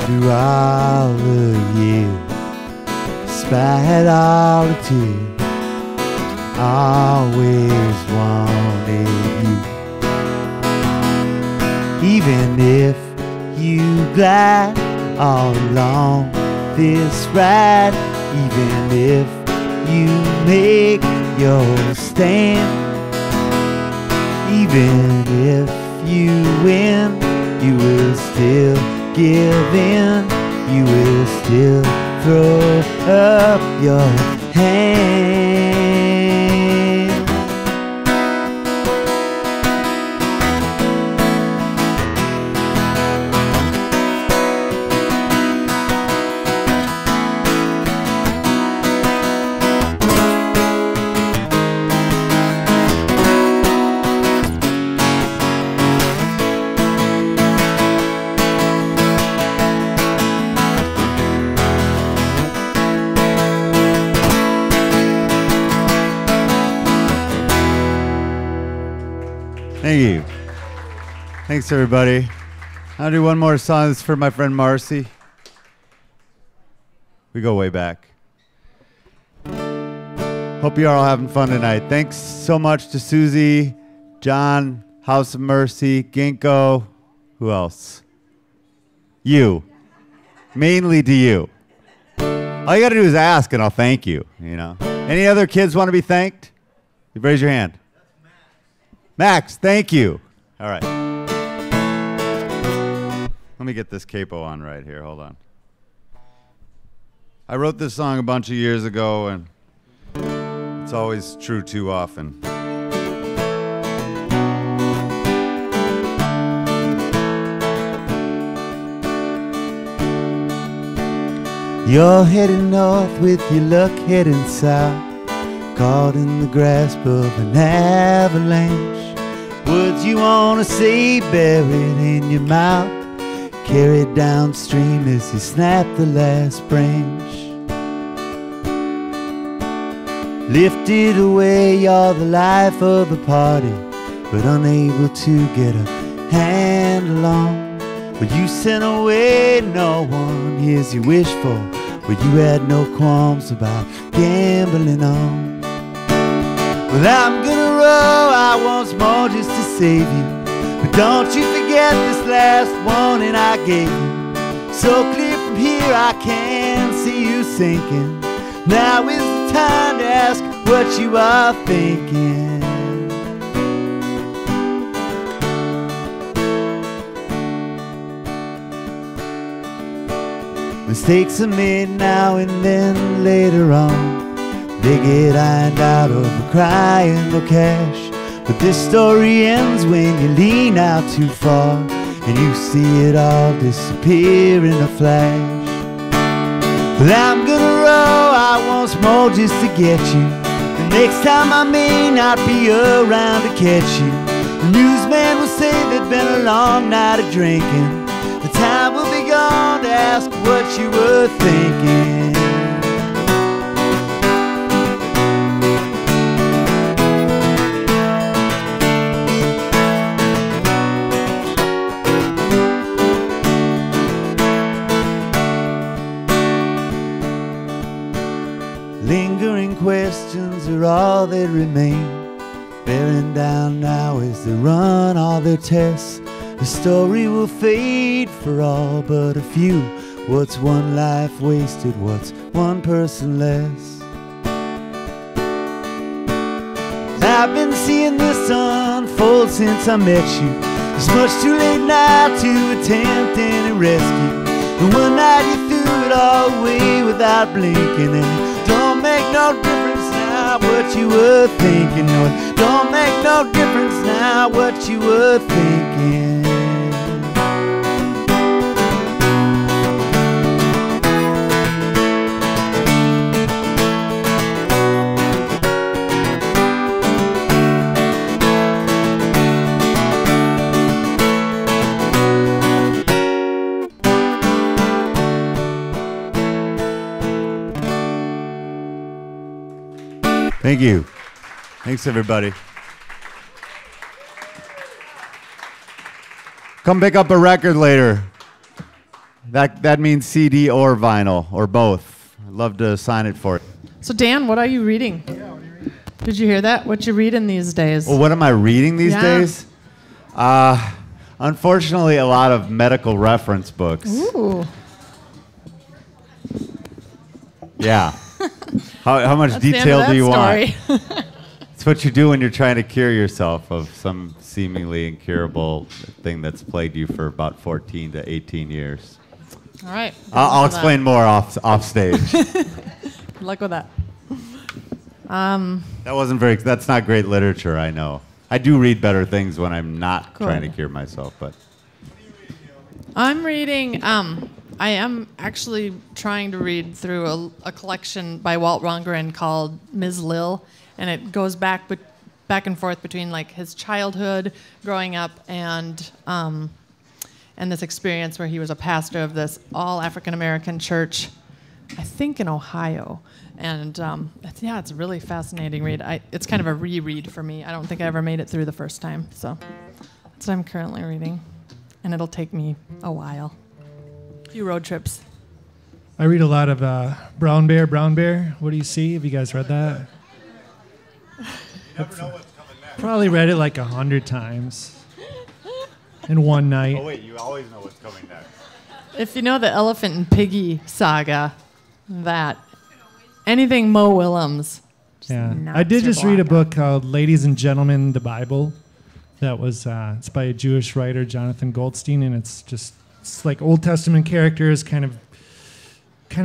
Through all the years, despite all the tears, always wanted you. Even if you glide all along this ride, even if you make your stand, even if you win, you will still give in, you will still throw up your hand. Thank you. Thanks, everybody. I'll do one more song. This is for my friend Marcy. We go way back. Hope you're all having fun tonight. Thanks so much to Susie, John, House of Mercy, Ginkgo. Who else? You. Mainly to you. All you got to do is ask, and I'll thank you. You know. Any other kids want to be thanked? You raise your hand. Max, thank you. All right. Let me get this capo on right here. Hold on. I wrote this song a bunch of years ago, and it's always true too often. You're heading north with your luck heading south, caught in the grasp of an avalanche. Words you wanna say buried in your mouth, carried downstream as you snap the last branch. Lifted away, you're the life of the party, but unable to get a handle on what you sent away. No one hears your wish for what you had no qualms about gambling on. Well, I'm gonna row out once more just to save you, but don't you forget this last warning I gave you. So clear from here I can see you sinking. Now is the time to ask what you are thinking. Mistakes are made now and then later on. They get ironed out over crying no cash. But this story ends when you lean out too far and you see it all disappear in a flash. Well, I'm gonna row out once more just to get you. The next time I may not be around to catch you. The newsman will say there'd been a long night of drinking. The time will be gone to ask what you were thinking. Lingering questions are all that remain, bearing down now as they run all their tests. The story will fade for all but a few. What's one life wasted? What's one person less? I've been seeing this unfold since I met you. It's much too late now to attempt any rescue. And one night you threw it all away without blinking, and it don't make no difference now what you were thinking. No, it don't make no difference now what you were thinking. Thank you. Thanks, everybody. Come pick up a record later. That means CD or vinyl, or both. I'd love to sign it for you. So, Dan, what are you reading? Did you hear that? What you reading these days? Well, what am I reading these days? Unfortunately, a lot of medical reference books. Ooh. Yeah. How much That's the end detail of do you that want? story. It's what you do when you're trying to cure yourself of some seemingly incurable thing that's plagued you for about 14 to 18 years. All right. I'll explain more off stage. Good luck with that. That's not great literature, I know. I do read better things when I'm not Good. trying to cure myself, but. I'm reading, I am actually trying to read through a collection by Walt Rundgren called Ms. Lil, and it goes back and forth between like his childhood, growing up, and this experience where he was a pastor of this all African American church, I think in Ohio, and it's a really fascinating read. It's kind of a reread for me. I don't think I ever made it through the first time, so that's what I'm currently reading, and it'll take me a while. Few road trips. I read a lot of Brown Bear, Brown Bear. What do you see? Have you guys read that? Probably read it like 100 times in one night. Oh, wait, you always know what's coming next. If you know the Elephant and Piggy saga, that. Anything Mo Willems. Yeah. I did just read a book called Ladies and Gentlemen, the Bible. That was, it's by a Jewish writer, Jonathan Goldstein, and it's like Old Testament characters, kind of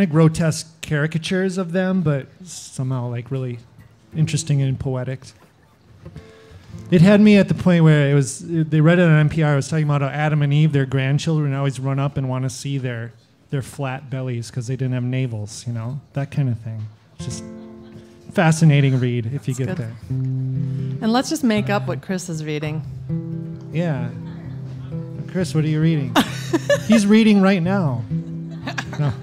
grotesque caricatures of them, but somehow like really interesting and poetic. It had me at the point where they read it on NPR. I was talking about how Adam and Eve, their grandchildren, always run up and want to see their their flat bellies because they didn't have navels, that kind of thing. Just fascinating read if you That's get good. there. And let's just make up what Chris is reading. Yeah. Chris, what are you reading? He's reading right now. No.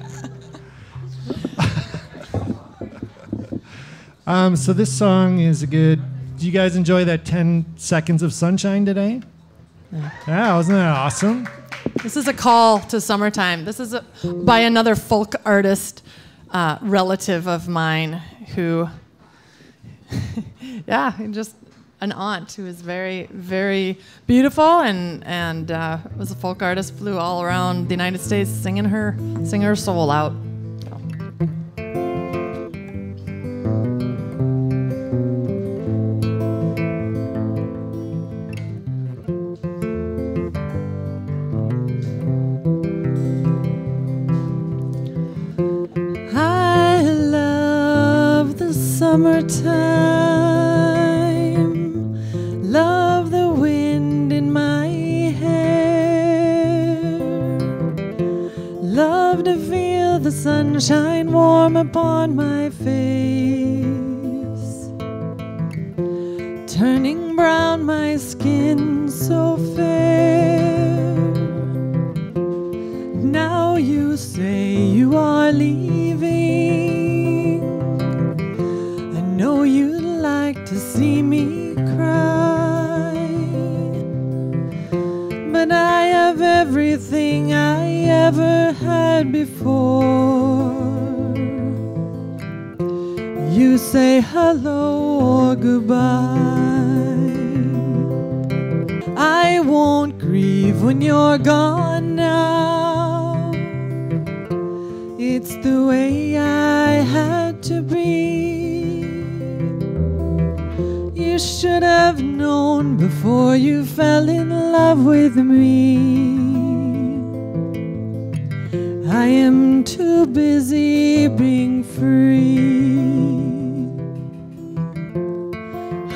So this song is a good. Do you guys enjoy that 10 seconds of sunshine today? Yeah, wasn't that awesome? This is a call to summertime. This is by another folk artist, relative of mine, who, just an aunt who is very, very beautiful and was a folk artist, flew all around the United States singing her soul out. I love the summertime, love the wind in my hair, love to feel the sunshine warm upon my face, turning brown my skin so fair. Now you say you are leaving. I know you'd like to see me cry, but I have everything I ever had before. You say hello or goodbye. I won't grieve when you're gone now. It's the way I had to be. You should have known before you fell in love with me. I am too busy being free.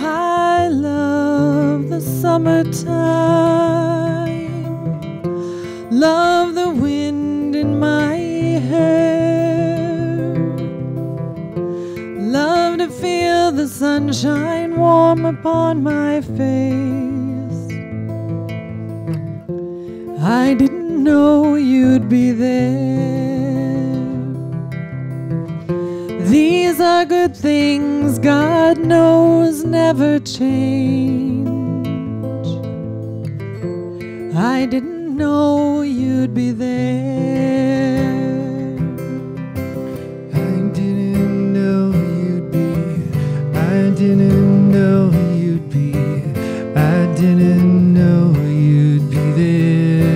I love the summertime, love the wind in my hair, love to feel the sunshine warm upon my face. I didn't know you'd be there. These are good things God knows never change. I didn't know you'd be there. I didn't know you'd be. I didn't know you'd be. I didn't know you'd be there.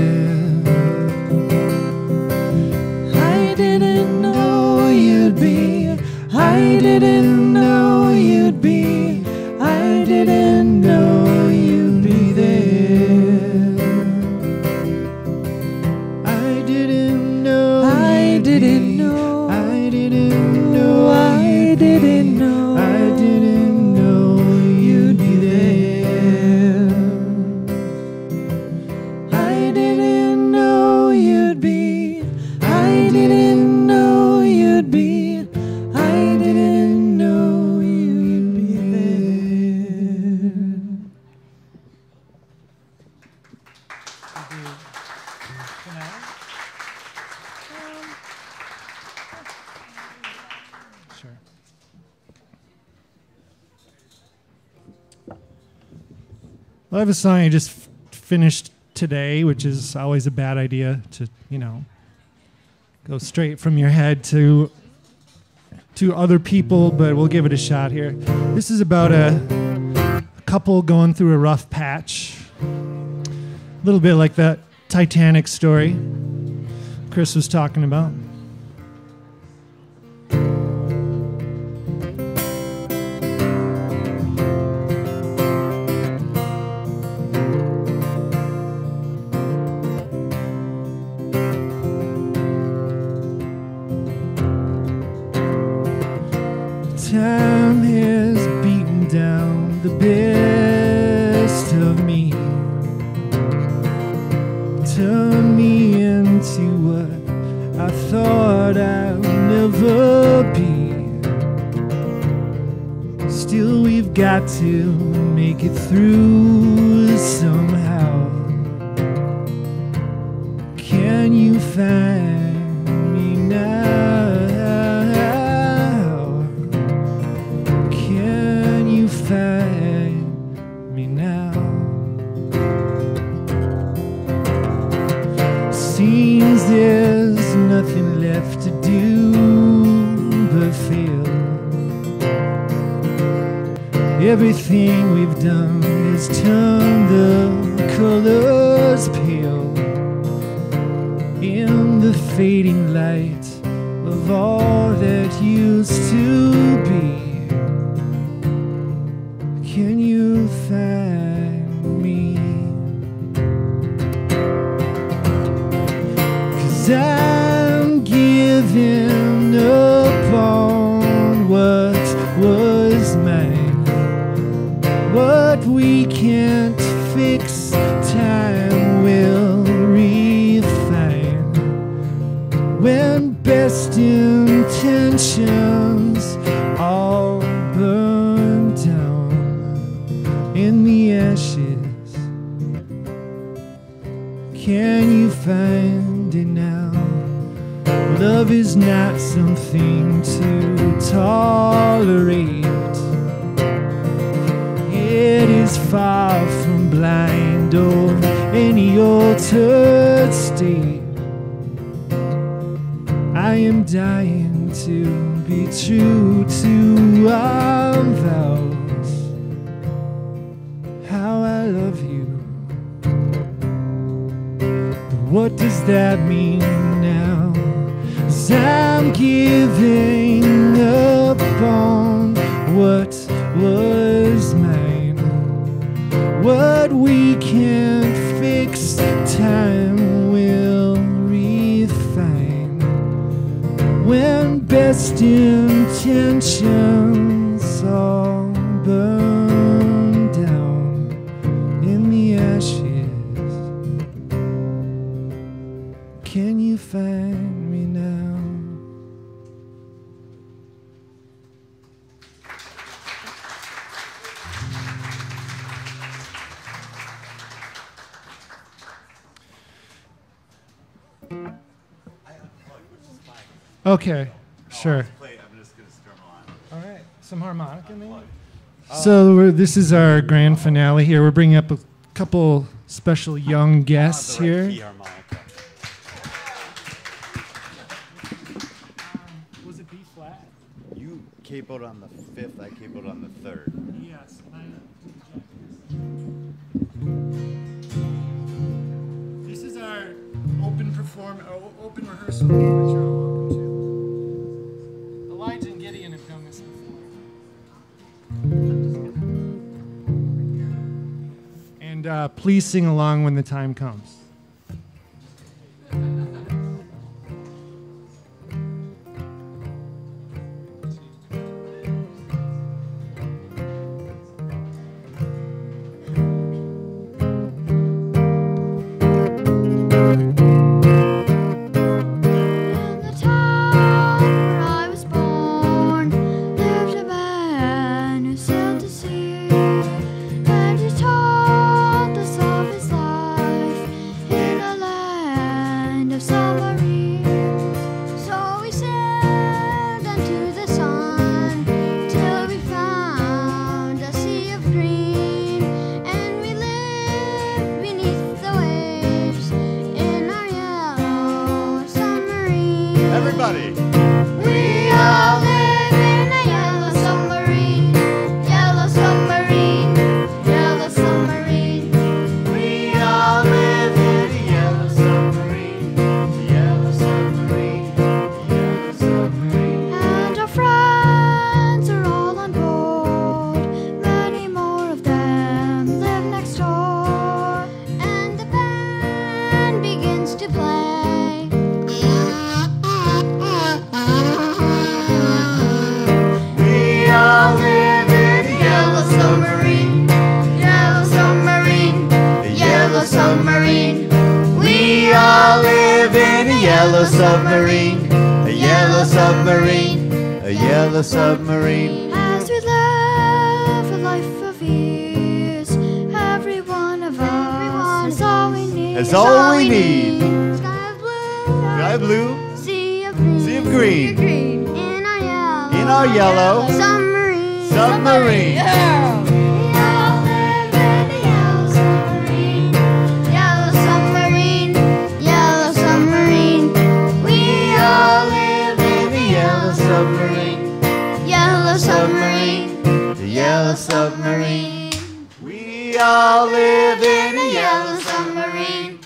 I didn't know you'd be. I didn't know you'd be. I didn't know you'd be there. I didn't know. I didn't know. I didn't know. I didn't know. I didn't know you'd be there. I didn't know you'd be. I didn't know you'd be. I didn't know you'd be there. Sure. Well, I have a song I just finished today, which is always a bad idea to, go straight from your head to other people, but we'll give it a shot here. This is about a couple going through a rough patch. A little bit like that Titanic story Chris was talking about. Time has beaten down the best of me, turned me into what I got to make it through somehow. Can you find me now? Can you find me now? Seems there's nothing left to do but fail. Everything we've done has turned the colors pale in the fading light of all that used to be. Can you find me? 'Cause I'm giving up on what was mine. What we can't fix, time will refine. When best intentions all burn down in the ashes, can you find it now? Love is not something to tolerate. It is far from blind or any altered state. I am dying to be true to our vows. How I love you. But what does that mean now? 'Cause I'm giving up on what was mine. What we can't fix, time will refine. When best intentions all burn down in the ashes, can you find me now? Okay, sure. I'm just gonna strum along. All right, some harmonica maybe? So this is our grand finale here. We're bringing up a couple special young guests here. Was it B flat? You capoed on the 5th, I capoed on the 3rd. Yes. This is our open rehearsal that you're welcome to. Elijah and Gideon have done this before. And please sing along when the time comes. Everybody. We all live in a yellow submarine, yellow submarine, yellow submarine. We all live in a yellow submarine, yellow submarine, yellow submarine. And our friends are all on board. Many more of them live next door. And the band begins to play. Submarine. We all live in a yellow submarine, a yellow submarine, a yellow submarine. As we live a life That's all we need. Sky Sky blue, blue, sea of green, sea of green. In our yellow, Submarine. submarine. We all live in a yellow submarine. Yellow submarine, yellow submarine. We all live in a yellow submarine. Yellow submarine, The yellow submarine. we all live in a yellow submarine.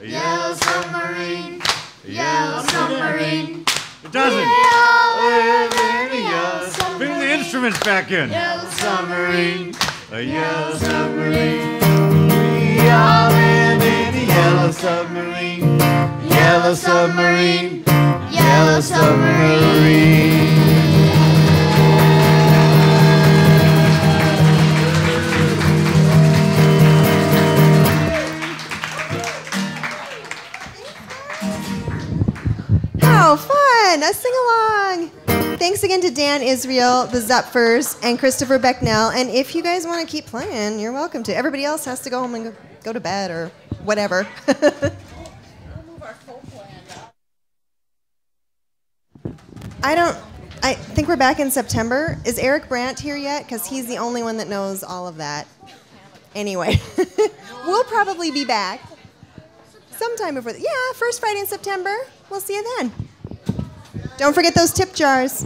Yellow submarine, yellow submarine. It doesn't. We all live in a yellow submarine. Bring the instruments back in. Yellow submarine, A yellow submarine. we all live In a yellow submarine. Yellow submarine. yellow submarine. Oh, fun! A sing-along! Thanks again to Dan Israel, the Zupfers, and Christopher Becknell. And if you guys want to keep playing, you're welcome to. Everybody else has to go home and go to bed or whatever. I think we're back in September. Is Eric Brandt here yet? Because he's the only one that knows all of that. Anyway, we'll probably be back sometime before. Yeah, first Friday in September. We'll see you then. Don't forget those tip jars.